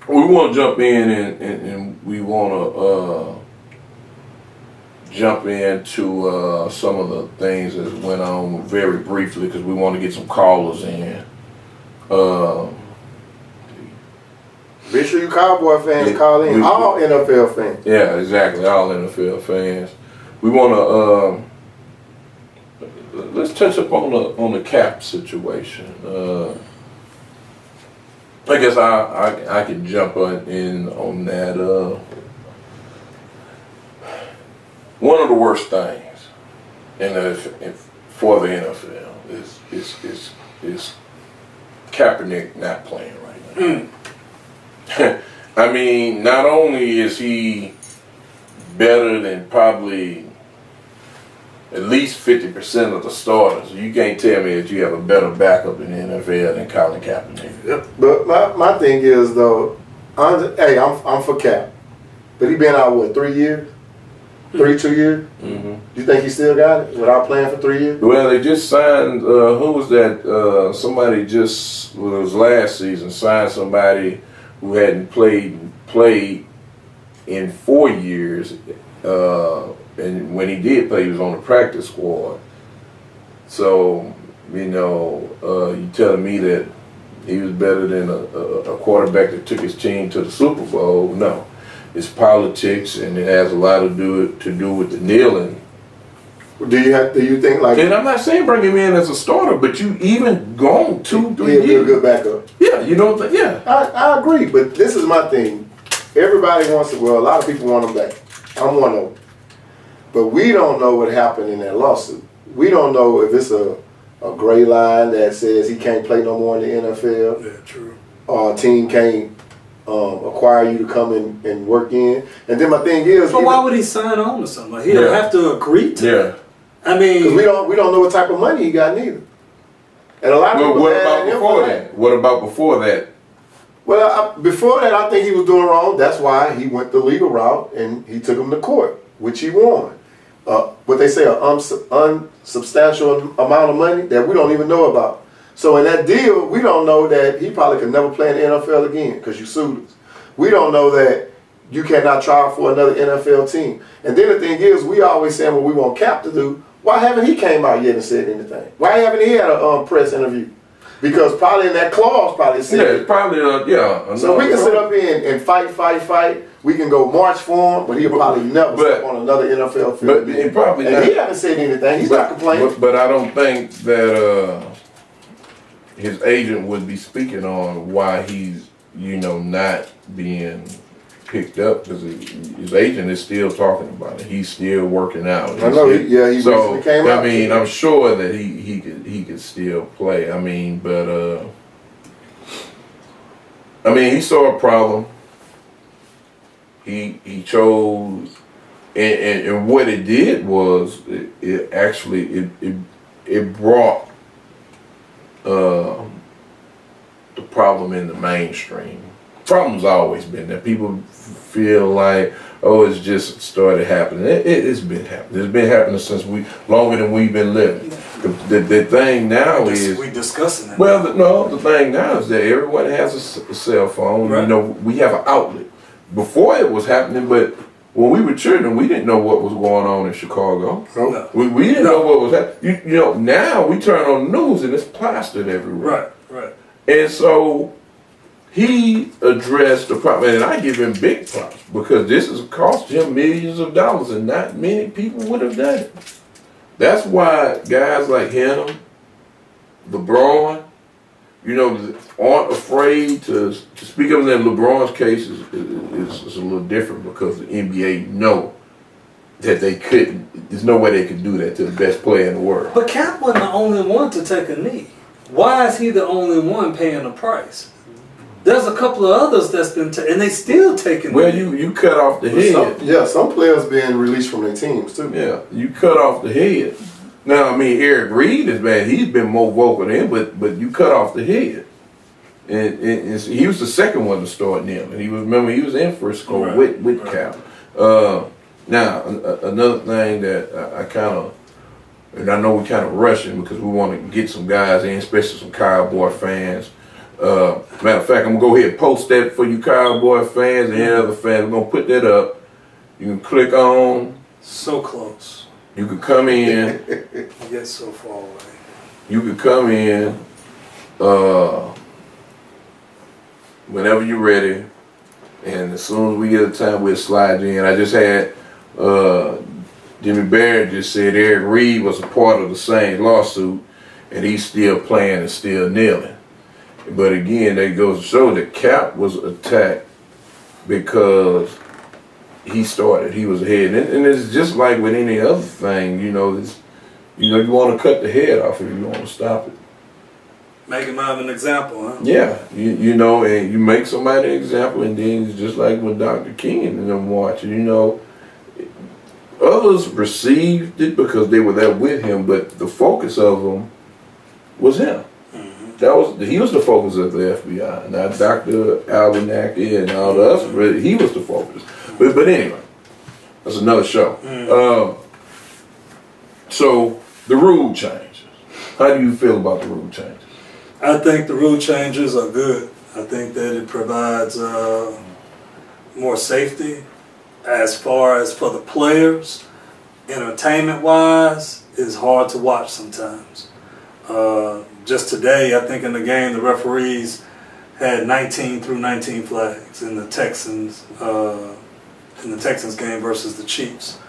[SPEAKER 2] we want to jump in and we want to jump into some of the things that went on very briefly because we want to get some callers in.
[SPEAKER 3] Be sure you Cowboy fans call in. All NFL fans.
[SPEAKER 2] Yeah, exactly. All NFL fans. We want to let's touch up on the cap situation. I guess I can jump in on that. One of the worst things for the NFL is Kaepernick not playing right now. I mean, not only is he better than probably at least 50% of the starters, you can't tell me that you have a better backup in the NFL than Colin Kaepernick.
[SPEAKER 3] Yep. But my thing is though, I'm for Cap, but he been out what 3 years, 2 years. Mm-hmm. You think he still got it without playing for 3 years?
[SPEAKER 2] Well, they just signed. Who was that? Somebody just it was last season signed somebody who hadn't played in 4 years. And when he did play, he was on the practice squad. So, you telling me that he was better than a quarterback that took his team to the Super Bowl? No. It's politics, and it has a lot to do with the kneeling.
[SPEAKER 3] Do you think like?
[SPEAKER 2] And I'm not saying bring him in as a starter, but you even gone 2-3 years.
[SPEAKER 3] He'll be a good backup.
[SPEAKER 2] Yeah, you don't think? Yeah,
[SPEAKER 3] I agree, but this is my thing. Everybody wants it. Well, a lot of people want him back. I'm one of them. But we don't know what happened in that lawsuit. We don't know if it's a gray line that says he can't play no more in the NFL.
[SPEAKER 4] Yeah, true.
[SPEAKER 3] Or a team can't acquire you to come in and work in. And then my thing is,
[SPEAKER 4] but why would he sign on to something? He'll have to agree to.
[SPEAKER 2] Yeah.
[SPEAKER 4] I mean,
[SPEAKER 3] because we don't know what type of money he got neither. And a lot of people.
[SPEAKER 2] What about before that? What about before that?
[SPEAKER 3] Well, before that, I think he was doing wrong. That's why he went the legal route and he took him to court, which he won. What they say, an unsubstantial amount of money that we don't even know about. So in that deal, we don't know that he probably could never play in the NFL again because you sued us. We don't know that you cannot try for another NFL team. And then the thing is, we always saying what we want Cap to do. Why haven't he came out yet and said anything? Why haven't he had a press interview? Because probably in that clause probably said.
[SPEAKER 2] Yeah, it's probably
[SPEAKER 3] So we can sit up here and fight. We can go march for him, but he'll probably never step on another NFL field.
[SPEAKER 2] But he probably
[SPEAKER 3] and he haven't said anything. He's not complaining.
[SPEAKER 2] But I don't think that his agent would be speaking on why he's not being picked up, because his agent is still talking about it. He's still working out.
[SPEAKER 3] I know. He recently came out.
[SPEAKER 2] I mean, I'm sure that he could still play. I mean, but he saw a problem. He chose, and what it did was it actually brought the problem in the mainstream. Problem's always been there. People feel like, it's just started happening. It's been happening. It's been happening since longer than we've been living. The thing now is
[SPEAKER 4] we discussing that.
[SPEAKER 2] Well, the thing now is that everyone has a cell phone. Right. We have an outlet. Before it was happening, but when we were children, we didn't know what was going on in Chicago.
[SPEAKER 3] No.
[SPEAKER 2] We didn't know what was happening. Now we turn on the news and it's plastered everywhere.
[SPEAKER 4] Right.
[SPEAKER 2] And so he addressed the problem, and I give him big props because this has cost him millions of dollars, and not many people would have done it. That's why guys like him, LeBron, aren't afraid to speak up. In LeBron's case is a little different because the NBA know that they couldn't. There's no way they could do that to the best player in the world.
[SPEAKER 4] But Cap wasn't the only one to take a knee. Why is he the only one paying the price? There's a couple of others that's been and they still taking.
[SPEAKER 2] Well, you cut off the head.
[SPEAKER 3] Some players being released from their teams too.
[SPEAKER 2] Yeah, you cut off the head. Now, I mean, Eric Reed is bad. He's been more vocal than him, but you cut off the head. And he was the second one to start kneeling. He was in first score with Cap. Now, another thing that I kind of, and I know we're kind of rushing because we want to get some guys in, especially some Cowboy fans. Matter of fact, I'm going to go ahead and post that for you Cowboy fans and any other fans. We're going to put that up. You can click on
[SPEAKER 4] So close.
[SPEAKER 2] You could come in.
[SPEAKER 4] Yet so far away.
[SPEAKER 2] You could come in whenever you're ready, and as soon as we get a time, we'll slide you in. I just had Jimmy Barrett just said Eric Reed was a part of the same lawsuit, and he's still playing and still kneeling. But again, that goes to show that Cap was attacked because he started. He was ahead, and it's just like with any other thing, you know. You want to cut the head off if you want to stop it.
[SPEAKER 4] Make him out of an example, huh?
[SPEAKER 2] Yeah, you know, and you make somebody an example, and then it's just like when Dr. King and them watching, you know. Others received it because they were there with him, but the focus of them was him. He was the focus of the FBI, not Dr. Albanaki and all the others. He was the focus. But anyway, that's another show. So the rule changes. How do you feel about the rule changes?
[SPEAKER 4] I think the rule changes are good. I think that it provides more safety as far as for the players. Entertainment-wise, it's hard to watch sometimes. Just today, I think in the game, the referees had 19 through 19 flags in the Texans game versus the Chiefs.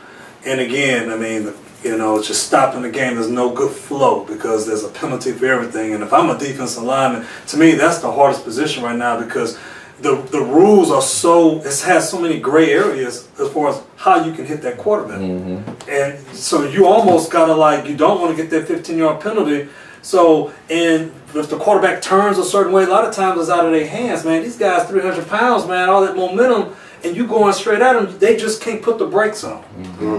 [SPEAKER 4] And again, I mean, you know, it's just stopping the game. There's no good flow because there's a penalty for everything. And if I'm a defensive lineman, to me, that's the hardest position right now because the rules are it has so many gray areas as far as how you can hit that quarterback. And so you almost gotta you don't want to get that 15-yard penalty. So, and if the quarterback turns a certain way, a lot of times it's out of their hands, man. These guys, 300 pounds, man, all that momentum, and you going straight at them, they just can't put the brakes on.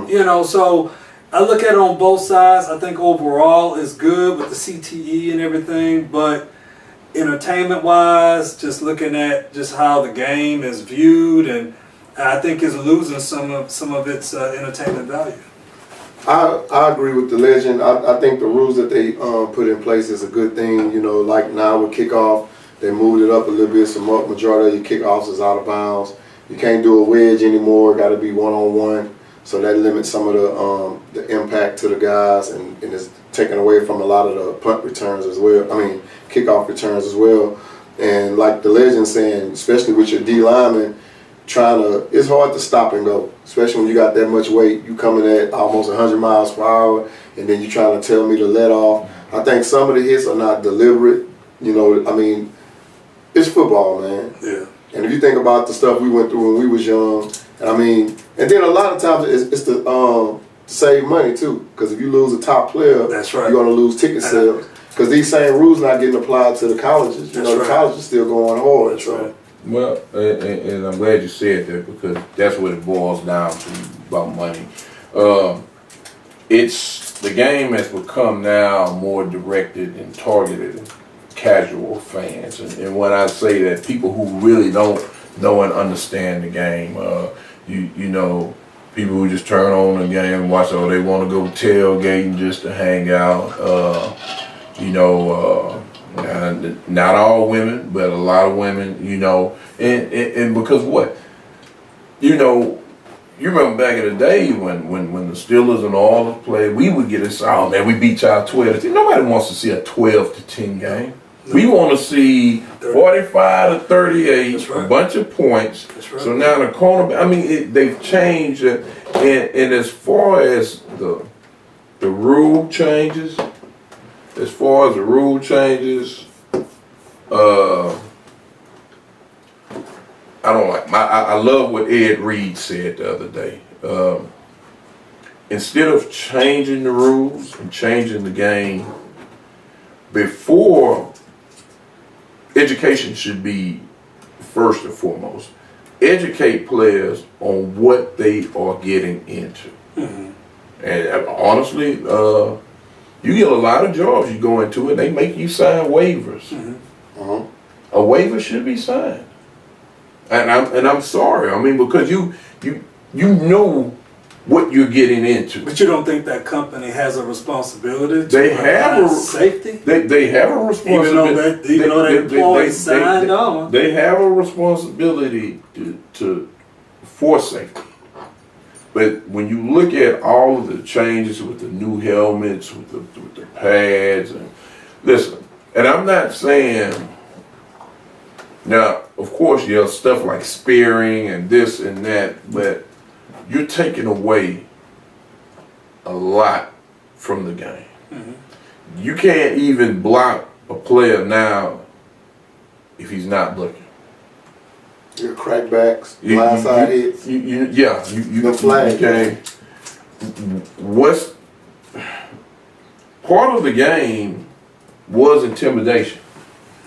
[SPEAKER 4] You know, so I look at it on both sides. I think overall it's good with the CTE and everything, but entertainment-wise, just looking at just how the game is viewed, and I think it's losing some of its entertainment value.
[SPEAKER 3] I agree with the legend. I think the rules that they put in place is a good thing. You know, like now with kickoff, they moved it up a little bit. So majority of your kickoffs is out of bounds. You can't do a wedge anymore. Got to be one-on-one. So that limits some of the impact to the guys, and it's taken away from a lot of the punt returns as well. I mean, kickoff returns as well. And like the legend saying, especially with your D lineman, it's hard to stop and go, especially when you got that much weight. You coming at almost 100 miles per hour, and then you trying to tell me to let off. I think some of the hits are not deliberate. You know, I mean, it's football, man.
[SPEAKER 4] Yeah.
[SPEAKER 3] And if you think about the stuff we went through when we was young, I mean, and then a lot of times it's to save money too, because if you lose a top player,
[SPEAKER 4] that's right,
[SPEAKER 3] you're gonna lose ticket sales. Because these same rules not getting applied to the colleges. You know, the colleges still going hard.
[SPEAKER 4] That's right.
[SPEAKER 2] Well, and I'm glad you said that because that's what it boils down to about money. The game has become now more directed and targeted at casual fans, and when I say that, people who really don't know and understand the game, you know, people who just turn on the game and watch, they want to go tailgating just to hang out, you know. Not all women, but a lot of women, you know, and because what, you know, you remember back in the day when the Steelers and all the played, we would get this, oh man, we beat y'all 12-10. Nobody wants to see a 12-10 game. We want to see 45 to 38, a bunch of points. So now the corner, I mean, they've changed, and as far as the rule changes. As far as the rule changes, I don't like. I love what Ed Reed said the other day. Instead of changing the rules and changing the game, before, education should be first and foremost. Educate players on what they are getting into. And honestly, you get a lot of jobs you go into, and they make you sign waivers. A waiver should be signed, and I'm sorry. I mean, because you know what you're getting into.
[SPEAKER 4] But you don't think that company has a responsibility to
[SPEAKER 2] they have
[SPEAKER 4] safety?
[SPEAKER 2] They have a responsibility.
[SPEAKER 4] Even though the employees signed on.
[SPEAKER 2] They have a responsibility for safety. But when you look at all of the changes with the new helmets, with the pads, and listen, and I'm not saying, now, of course, you have stuff like spearing and this and that, but you're taking away a lot from the game. Mm-hmm. You can't even block a player now if he's not looking.
[SPEAKER 3] Your crackbacks, blindside hits.
[SPEAKER 2] You
[SPEAKER 3] flag.
[SPEAKER 2] Okay. What's part of the game was intimidation.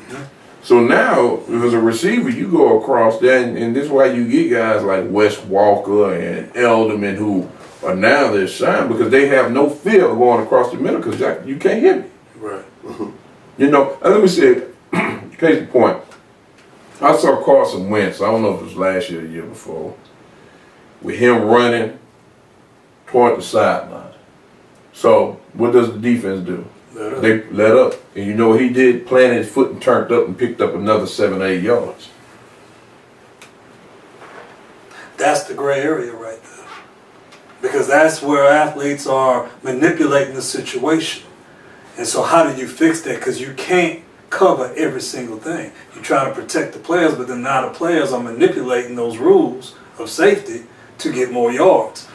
[SPEAKER 2] Mm-hmm. So now, as a receiver, you go across there, and this is why you get guys like Wes Walker and Elderman who are now they're signed because they have no fear of going across the middle because you can't hit me.
[SPEAKER 4] Right.
[SPEAKER 2] You know, and let me say, case in point, I saw Carson Wentz, I don't know if it was last year or the year before, with him running toward the sideline. So what does the defense do? They let up. And you know what he did? Planted his foot and turned up and picked up another 7-8 yards.
[SPEAKER 4] That's the gray area right there. Because that's where athletes are manipulating the situation. And so how do you fix that? Because you can't cover every single thing. You try to protect the players, but then now the players are manipulating those rules of safety to get more yards.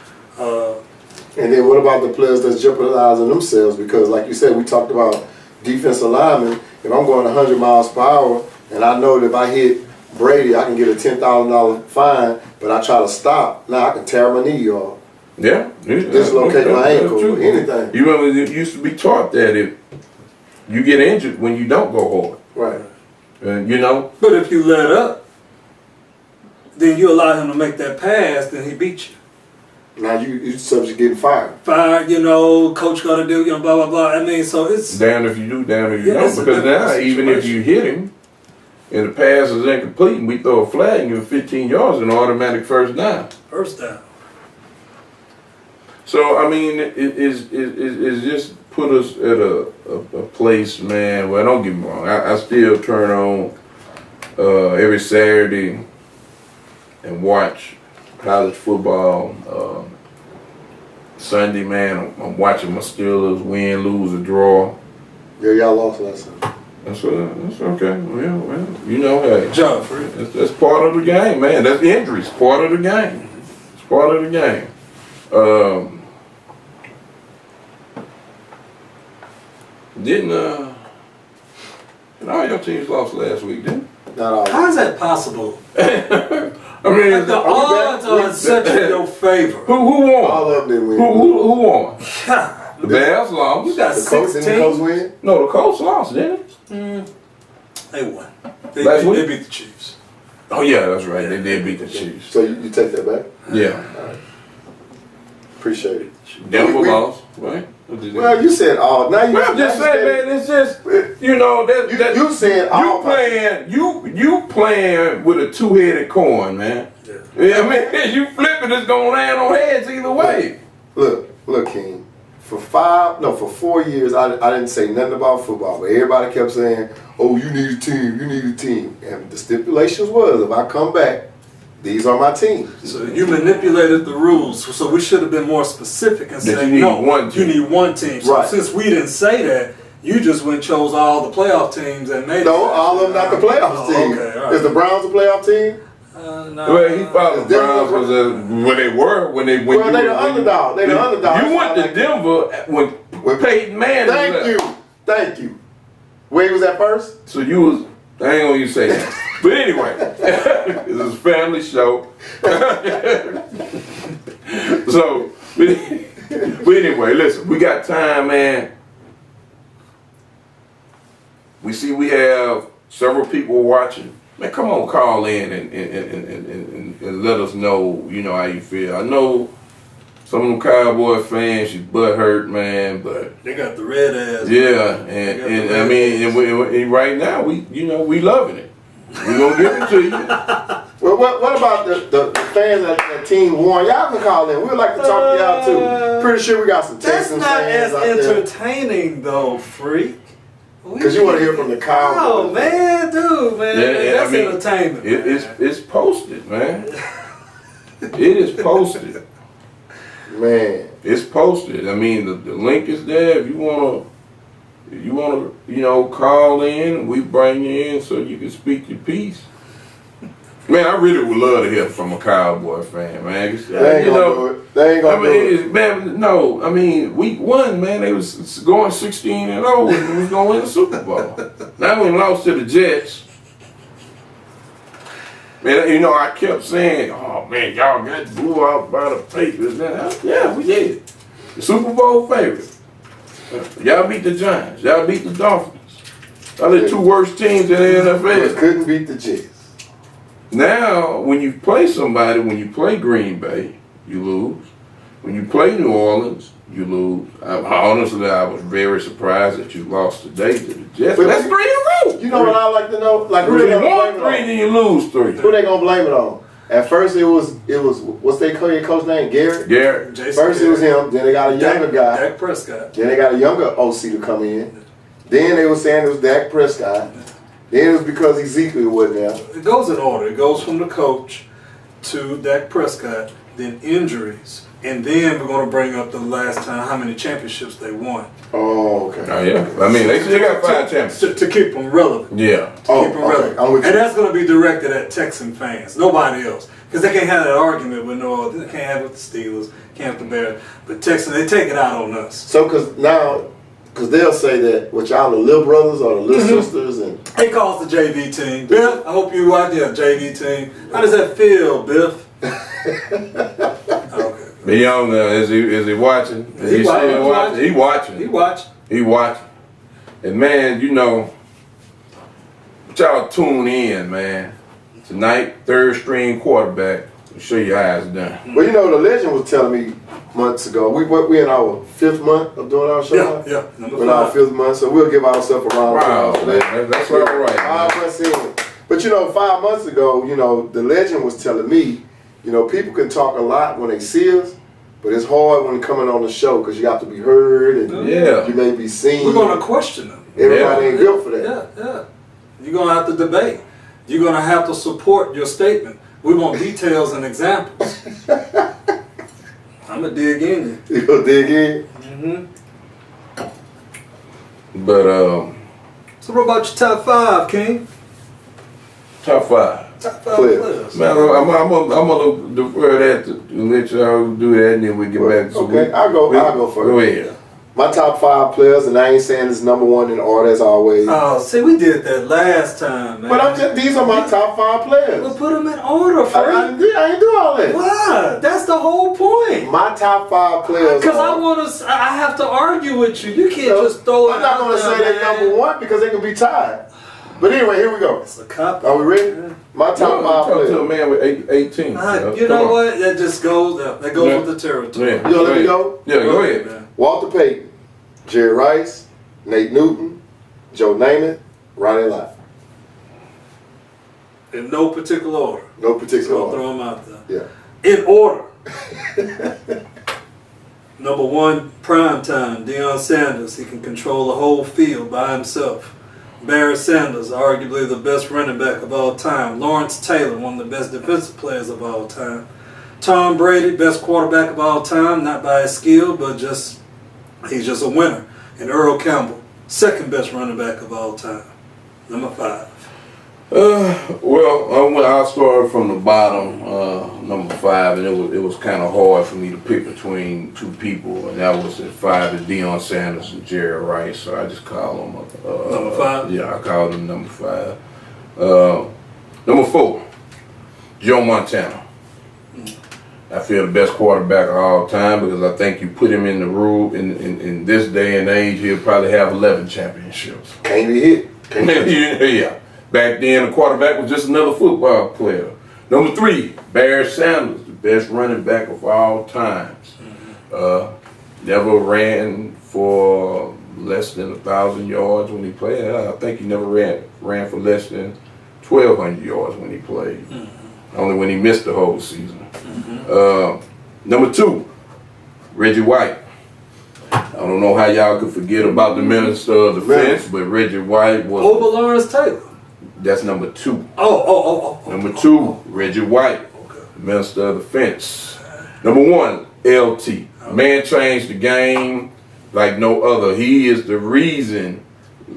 [SPEAKER 3] And then what about the players that's jeopardizing themselves? Because like you said, we talked about defensive linemen. If I'm going 100 miles per hour and I know that if I hit Brady, I can get a $10,000 fine, but I try to stop, now I can tear my knee off.
[SPEAKER 2] Yeah.
[SPEAKER 3] Dislocate my ankle or anything.
[SPEAKER 2] You remember it used to be taught that if you get injured when you don't go hard.
[SPEAKER 3] Right.
[SPEAKER 2] And you know?
[SPEAKER 4] But if you let up, then you allow him to make that pass, then he beat you.
[SPEAKER 3] Now you subject to getting fired.
[SPEAKER 4] Fired, you know, coach got to do, you know, blah, blah, blah. I mean, so it's...
[SPEAKER 2] Damn if you do, damn if you don't. Because now, even if you hit him, and the pass is incomplete, and we throw a flag and give him 15 yards, an automatic first down.
[SPEAKER 4] First down.
[SPEAKER 2] So, I mean, it's just put us at a place, man, where, don't get me wrong, I still turn on every Saturday and watch college football. Sunday, man, I'm watching my Steelers win, lose, or draw.
[SPEAKER 3] Yeah, y'all lost last time.
[SPEAKER 2] That's okay. Well, you know, hey,
[SPEAKER 4] John,
[SPEAKER 2] that's part of the game, man. That's the injuries, part of the game. It's part of the game. And all your teams lost last week, didn't they?
[SPEAKER 3] Not all.
[SPEAKER 4] How is that possible?
[SPEAKER 2] I mean,
[SPEAKER 4] like the odds are in such in your favor.
[SPEAKER 2] Who won?
[SPEAKER 3] All of them win.
[SPEAKER 2] Who won? The Bears lost.
[SPEAKER 4] You got
[SPEAKER 3] the Colts,
[SPEAKER 4] 16.
[SPEAKER 3] didn't the Colts win?
[SPEAKER 2] No, the Colts lost, didn't
[SPEAKER 4] They won.
[SPEAKER 2] They
[SPEAKER 4] beat the Chiefs.
[SPEAKER 2] Oh yeah, that's right. They did beat the Chiefs.
[SPEAKER 3] So you take that back?
[SPEAKER 2] Yeah.
[SPEAKER 3] All right. Appreciate it.
[SPEAKER 2] Denver lost, right?
[SPEAKER 3] Well, you said all. Now
[SPEAKER 2] I'm just saying, man. It's just you know that
[SPEAKER 3] you said all.
[SPEAKER 2] You playing with a two-headed coin, man. Yeah. I mean, you flipping, it's gonna land on heads either way.
[SPEAKER 3] Look, King. For 4 years, I didn't say nothing about football, but everybody kept saying, "Oh, you need a team, you need a team." And the stipulations was, if I come back, these are my teams.
[SPEAKER 4] So you manipulated the rules. So we should have been more specific and said,
[SPEAKER 2] no,
[SPEAKER 4] you need one team. So
[SPEAKER 3] right.
[SPEAKER 4] Since we didn't say that, you just went and chose all the playoff teams and made
[SPEAKER 3] No, all of them not the playoff team.
[SPEAKER 4] Okay, right.
[SPEAKER 3] Is the Browns a playoff team?
[SPEAKER 4] No.
[SPEAKER 2] Well, he thought the Browns was when they were.
[SPEAKER 3] Well, they the underdog. They the underdog.
[SPEAKER 2] You went to Denver when Peyton Manning was there.
[SPEAKER 3] Thank you. Where he was at first?
[SPEAKER 2] So you was, I ain't gonna you say that. But anyway, this is a family show. So, but anyway, listen, we got time, man. We see we have several people watching. Man, come on, call in and let us know, you know, how you feel. I know some of them Cowboy fans, you butt hurt, man, but
[SPEAKER 4] they got the red ass.
[SPEAKER 2] Yeah, and I mean, and right now we loving it. We gonna give it to you.
[SPEAKER 3] Well, what about the fans that Team Warren? Y'all can call in. We'd like to talk to y'all too. Pretty sure we got some
[SPEAKER 4] That's
[SPEAKER 3] Texans
[SPEAKER 4] not
[SPEAKER 3] fans
[SPEAKER 4] as
[SPEAKER 3] out there.
[SPEAKER 4] entertaining though, freak.
[SPEAKER 3] Because you want to hear from the Cowboys.
[SPEAKER 4] Oh man, dude, man, that's entertainment.
[SPEAKER 2] It's posted, man. It is posted.
[SPEAKER 3] Man.
[SPEAKER 2] It's posted. I mean, the link is there. If you wanna, call in, we bring you in so you can speak your piece. Man, I really would love to hear from a Cowboy fan, man.
[SPEAKER 3] They ain't gonna do it. They ain't gonna do it.
[SPEAKER 2] Man, no, I mean, week 1, man, they was going 16-0 and was gonna win the Super Bowl. Now we lost to the Jets. Man, I kept saying, oh man, y'all got blew out by the Patriots. Yeah, we did. The Super Bowl favorite. Y'all beat the Giants. Y'all beat the Dolphins. Y'all the 2 worst teams in the NFL.
[SPEAKER 3] Couldn't beat the Jets.
[SPEAKER 2] Now, when you play somebody, when you play Green Bay, you lose. When you play New Orleans, you lose. Honestly, I was very surprised that you lost today to the Jets. But that's 3 in a row.
[SPEAKER 3] You know what I like to know? Like, who
[SPEAKER 2] you
[SPEAKER 3] they gonna
[SPEAKER 2] won
[SPEAKER 3] blame
[SPEAKER 2] 3,
[SPEAKER 3] it on?
[SPEAKER 2] then you lose 3.
[SPEAKER 3] Who they gonna blame it on? At first, it was what's their coach name? Garrett. First, it was him. Then they got a younger guy.
[SPEAKER 4] Dak Prescott.
[SPEAKER 3] Then they got a younger OC to come in. Then they were saying it was Dak Prescott. Then it was because Ezekiel wasn't there.
[SPEAKER 4] It goes in order. It goes from the coach to Dak Prescott, then injuries, and then we're going to bring up the last time how many championships they won.
[SPEAKER 3] Oh, okay.
[SPEAKER 2] Oh, yeah. I mean, they got 5 championships.
[SPEAKER 4] To keep them relevant.
[SPEAKER 2] Yeah.
[SPEAKER 4] Keep them relevant.
[SPEAKER 3] I'm with you.
[SPEAKER 4] And that's going to be directed at Texan fans, nobody else. Because they can't have that argument with they can't have it with the Steelers, can't have the Bears. But Texans, they take it out on us.
[SPEAKER 3] So, because they'll say that, what y'all the little brothers or the little sisters and
[SPEAKER 4] He calls the JV team. Biff, I hope you out there, JV team. How does that feel, Biff? Okay.
[SPEAKER 2] The young, is he watching?
[SPEAKER 4] He watching.
[SPEAKER 2] He watching. And man, y'all tune in, man. Tonight, 3rd string quarterback. I'll show you how it's done.
[SPEAKER 3] Well, the legend was telling me months ago. We in our 5th month of doing our show.
[SPEAKER 4] Yeah, number 5.
[SPEAKER 3] We're in our 5th month, so we'll give ourselves a round of applause for that.
[SPEAKER 2] That's all right.
[SPEAKER 3] 5 months in. But 5 months ago, the legend was telling me, people can talk a lot when they see us, but it's hard when coming on the show because you have to be heard and you may be seen.
[SPEAKER 4] We're going to question them.
[SPEAKER 3] Everybody ain't built for that.
[SPEAKER 4] Yeah. You're going to have to debate. You're going to have to support your statement. We want details and examples. I'm going to dig in.
[SPEAKER 3] You going to dig in?
[SPEAKER 4] Mm-hmm.
[SPEAKER 2] But,
[SPEAKER 4] so what about your top 5, King?
[SPEAKER 2] Top 5.
[SPEAKER 4] Top 5 players.
[SPEAKER 2] Man, I'm gonna defer that to let y'all do that, and then we get back to
[SPEAKER 3] okay, I'll go first.
[SPEAKER 2] Go ahead.
[SPEAKER 3] My top 5 players, and I ain't saying it's number 1 in order as always.
[SPEAKER 4] Oh, see, we did that last time, man.
[SPEAKER 3] But these are my top 5 players.
[SPEAKER 4] We'll put them in order, Frank.
[SPEAKER 3] I didn't do all that.
[SPEAKER 4] Why? That's the whole point.
[SPEAKER 3] My top 5 players.
[SPEAKER 4] Because I have to argue with you. You can't just throw it
[SPEAKER 3] I'm not
[SPEAKER 4] out
[SPEAKER 3] going to say
[SPEAKER 4] there,
[SPEAKER 3] they're number 1 because they can be tied. But anyway, here we go.
[SPEAKER 4] It's a cop.
[SPEAKER 3] Are we ready?
[SPEAKER 4] Yeah.
[SPEAKER 3] My top 5 players.
[SPEAKER 2] To a man with 18.
[SPEAKER 4] You know what? That just goes. That goes with the territory.
[SPEAKER 2] Yeah.
[SPEAKER 3] You let me go?
[SPEAKER 2] Yeah, go ahead.
[SPEAKER 4] Man.
[SPEAKER 3] Walter Payton, Jerry Rice, Nate Newton, Joe Namath, Ronnie Lott.
[SPEAKER 4] In no particular order.
[SPEAKER 3] No particular
[SPEAKER 4] I'll
[SPEAKER 3] order.
[SPEAKER 4] throw them out there.
[SPEAKER 3] Yeah.
[SPEAKER 4] In order. Number 1, primetime, Deion Sanders. He can control the whole field by himself. Barry Sanders, arguably the best running back of all time. Lawrence Taylor, one of the best defensive players of all time. Tom Brady, best quarterback of all time, not by his skill, but he's just a winner. And Earl Campbell, second best running back of all time. Number 5.
[SPEAKER 2] Well, I'll start from the bottom, number 5, and it was kind of hard for me to pick between 2 people, and that was at 5 is Deion Sanders and Jerry Rice, so I just call him
[SPEAKER 4] number 5?
[SPEAKER 2] Yeah, I called him number 5. Number 4, Joe Montana. I feel the best quarterback of all time because I think you put him in the rule in this day and age, he'll probably have 11 championships.
[SPEAKER 3] Can't be hit.
[SPEAKER 2] Yeah. Back then, the quarterback was just another football player. Number 3, Barry Sanders, the best running back of all times. Never ran for less than 1,000 yards when he played. I think he never ran for less than 1,200 yards when he played. Only when he missed the whole season. Number 2, Reggie White. I don't know how y'all could forget about the Minister of Defense, but Reggie White was...
[SPEAKER 4] Over Lawrence Taylor.
[SPEAKER 2] That's number 2.
[SPEAKER 4] Oh.
[SPEAKER 2] Number 2, Reggie White, Minister of Defense. Number 1, LT. Man changed the game like no other. He is the reason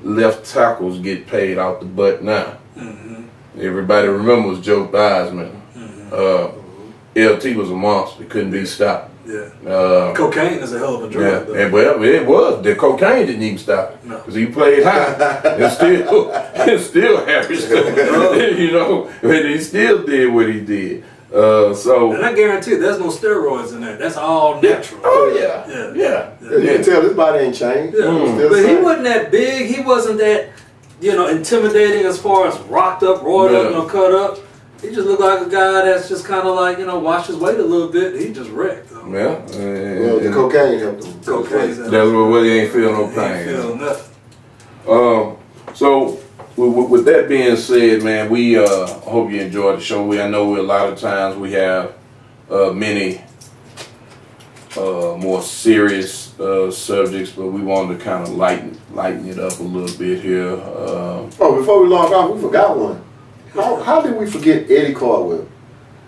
[SPEAKER 2] left tackles get paid out the butt now. Everybody remembers Joe Theismann. LT was a monster. Couldn't be stopped.
[SPEAKER 4] Yeah. Cocaine is a hell of a drug.
[SPEAKER 2] Yeah. And well, it was. The cocaine didn't even stop it because he played high and still averaged. You know, and he still did what he did.
[SPEAKER 4] And I guarantee there's no steroids in that. That's all natural.
[SPEAKER 2] Oh yeah.
[SPEAKER 3] You can tell his body ain't changed.
[SPEAKER 4] But he wasn't that big. He wasn't that, intimidating as far as rocked up, roided up, or cut up. He just looked like a guy that's just kind of like, watched his weight a little bit. He just wrecked.
[SPEAKER 2] Yeah.
[SPEAKER 3] Well, the cocaine helped him.
[SPEAKER 2] That's what he ain't feel no pain.
[SPEAKER 4] He ain't feel nothing.
[SPEAKER 2] So with that being said, man, we hope you enjoyed the show. I know a lot of times we have many more serious subjects, but we wanted to kind of lighten it up a little bit here.
[SPEAKER 3] Before we log off, we forgot one. How did we forget Eddie Caldwell?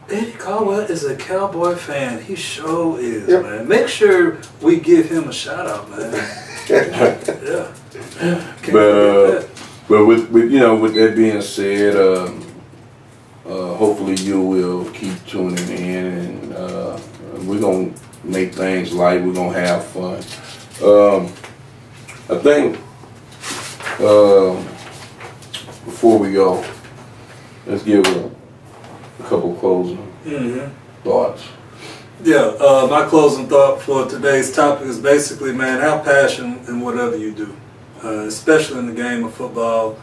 [SPEAKER 4] Eddie Caldwell is a Cowboy fan. He sure is, man. Make sure we give him a shout out, man.
[SPEAKER 2] But with that being said, hopefully you will keep tuning in, and we're gonna make things light. We're gonna have fun. I think before we go, let's give a couple closing thoughts.
[SPEAKER 4] Yeah, my closing thought for today's topic is basically, man, have passion in whatever you do, especially in the game of football.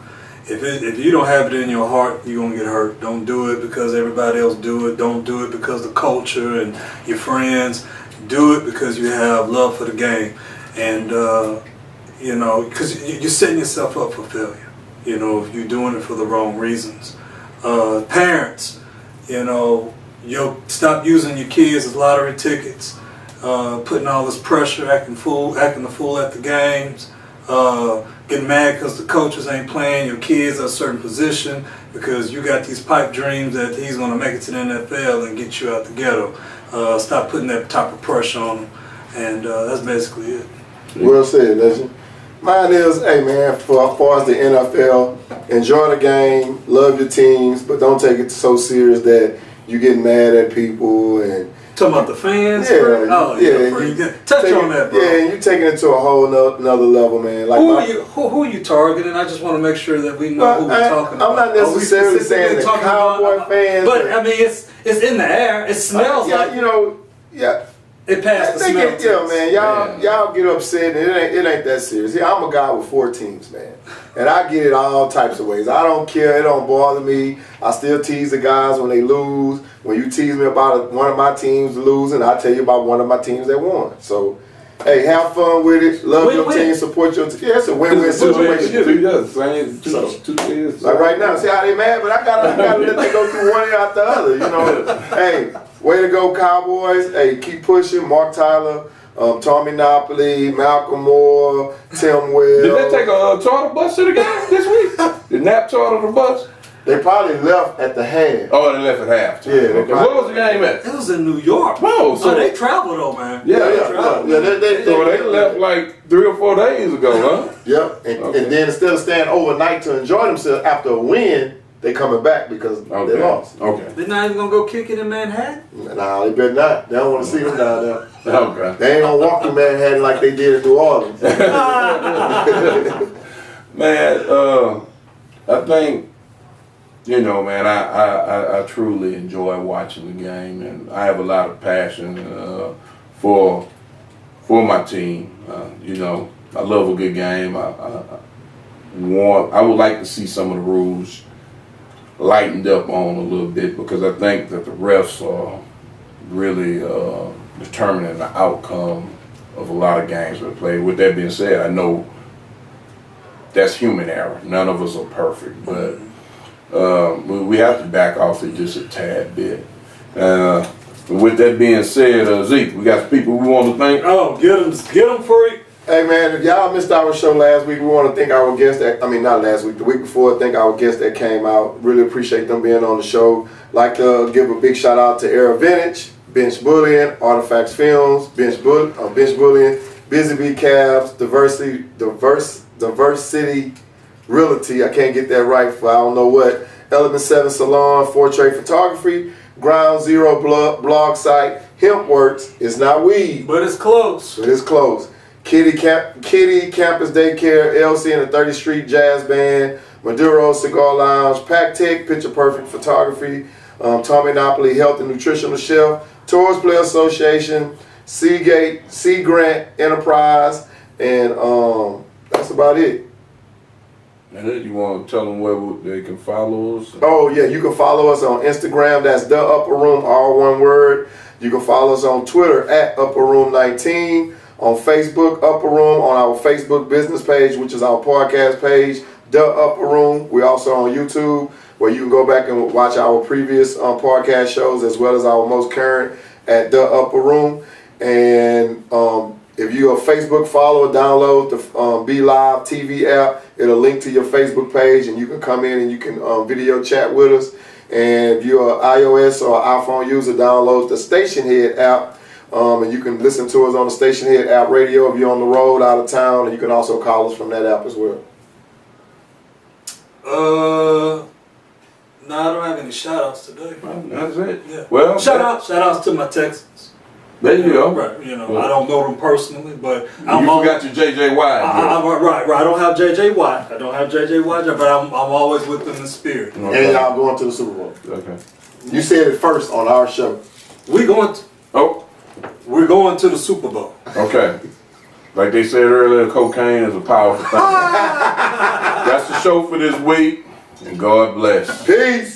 [SPEAKER 4] If you don't have it in your heart, you're going to get hurt. Don't do it because everybody else do it. Don't do it because of the culture and your friends. Do it because you have love for the game. And, because you're setting yourself up for failure, if you're doing it for the wrong reasons. Parents, you'll stop using your kids as lottery tickets, putting all this pressure, acting the fool at the games, getting mad because the coaches ain't playing your kids at a certain position because you got these pipe dreams that he's going to make it to the NFL and get you out the ghetto. Stop putting that type of pressure on them, and that's basically it.
[SPEAKER 3] Well said, legend. Mine is, hey man, as far as the NFL, enjoy the game, love your teams, but don't take it so serious that you get mad at people and
[SPEAKER 4] talking about the fans.
[SPEAKER 3] Touch
[SPEAKER 4] on that, bro.
[SPEAKER 3] Yeah, and you taking it to a whole another level, man. Like
[SPEAKER 4] who are you targeting? I just want to make sure that we know who we're talking about.
[SPEAKER 3] I'm not necessarily saying the Cowboy fans,
[SPEAKER 4] but I mean it's in the air. It smells like It passed the smell test.
[SPEAKER 3] Yeah, man, y'all get upset, and it ain't that serious. Yeah, I'm a guy with 4 teams, man, and I get it all types of ways. I don't care. It don't bother me. I still tease the guys when they lose. When you tease me about one of my teams losing, I tell you about one of my teams that won. So, hey, have fun with it. Love your team. Support your team. Yeah, it's a win-win situation. Like right now, see how they mad, but I gotta let them go through one after the other. Hey. Way to go, Cowboys. Hey, keep pushing. Mark Tyler, Tommy Napoli, Malcolm Moore, Tim Wells.
[SPEAKER 2] Did they take a charter bus to the game this week? Did Nap charter the bus?
[SPEAKER 3] They probably left at the half.
[SPEAKER 2] Oh, they left at half.
[SPEAKER 3] Yeah.
[SPEAKER 2] Okay. Where was the game at?
[SPEAKER 4] It was in New York.
[SPEAKER 2] Oh,
[SPEAKER 4] so they traveled though, man.
[SPEAKER 3] Yeah.
[SPEAKER 2] They left like 3 or 4 days ago, huh?
[SPEAKER 3] Yep. And then instead of staying overnight to enjoy themselves after a win, they coming back because they lost.
[SPEAKER 2] Okay.
[SPEAKER 4] They're not even gonna go kick it in Manhattan?
[SPEAKER 3] Nah, they better not. They don't want to see them down there.
[SPEAKER 2] Okay.
[SPEAKER 3] They ain't gonna walk to Manhattan like they did in New Orleans.
[SPEAKER 2] Man, I think, man, I truly enjoy watching the game, and I have a lot of passion for my team. I love a good game. I would like to see some of the rules lightened up on a little bit, because I think that the refs are really determining the outcome of a lot of games we play. With that being said, I know that's human error. None of us are perfect, but we have to back off it just a tad bit. With that being said, Zeke, we got some people we want to thank.
[SPEAKER 4] Oh, get them free.
[SPEAKER 3] Hey man, if y'all missed our show last week, we want to thank our guests not last week, the week before, thank our guests that came out. Really appreciate them being on the show. Like to give a big shout out to Era Vintage, Bench Bullion, Artifacts Films, Bench Bullion, Busy Bee Cabs, DiverseCity Realty, I can't get that right for I don't know what, Element 7 Salon, Fortray Photography, Ground Zero blog site, Hempworks, it's not weed.
[SPEAKER 4] But it's close.
[SPEAKER 3] It is close. Kitty Campus Daycare, LC and the 30th Street Jazz Band, Maduro Cigar Lounge, Pack Tech, Picture Perfect Photography, Tommy Napoli Health and Nutritional Chef, Tours Play Association, Seagate, Sea Grant Enterprise, and that's about it.
[SPEAKER 2] And then you want to tell them where they can follow us?
[SPEAKER 3] Oh yeah, you can follow us on Instagram, that's The Upper Room, all one word. You can follow us on Twitter at Upper Room 19, on Facebook, Upper Room, on our Facebook business page, which is our podcast page, The Upper Room. We're also on YouTube, where you can go back and watch our previous podcast shows, as well as our most current at The Upper Room. And if you're a Facebook follower, download the Be Live TV app. It'll link to your Facebook page, and you can come in and you can video chat with us. And if you're an iOS or iPhone user, download the Stationhead app, and you can listen to us on the Stationhead app radio if you're on the road, out of town, and you can also call us from that app as well.
[SPEAKER 4] No, I don't have any shout-outs today.
[SPEAKER 2] That's it.
[SPEAKER 4] Yeah.
[SPEAKER 2] Well,
[SPEAKER 4] shout-outs to my Texans.
[SPEAKER 2] There you go.
[SPEAKER 4] Right, I don't know them personally, but
[SPEAKER 2] you forgot your JJ Watt.
[SPEAKER 4] Right. I don't have JJ Watt. But I'm always with them in spirit.
[SPEAKER 3] Okay. And y'all going to the Super Bowl.
[SPEAKER 2] Okay.
[SPEAKER 3] You said it first on our show.
[SPEAKER 4] We're going to the Super Bowl.
[SPEAKER 2] Okay. Like they said earlier, cocaine is a powerful thing. That's the show for this week, and God bless.
[SPEAKER 3] Peace.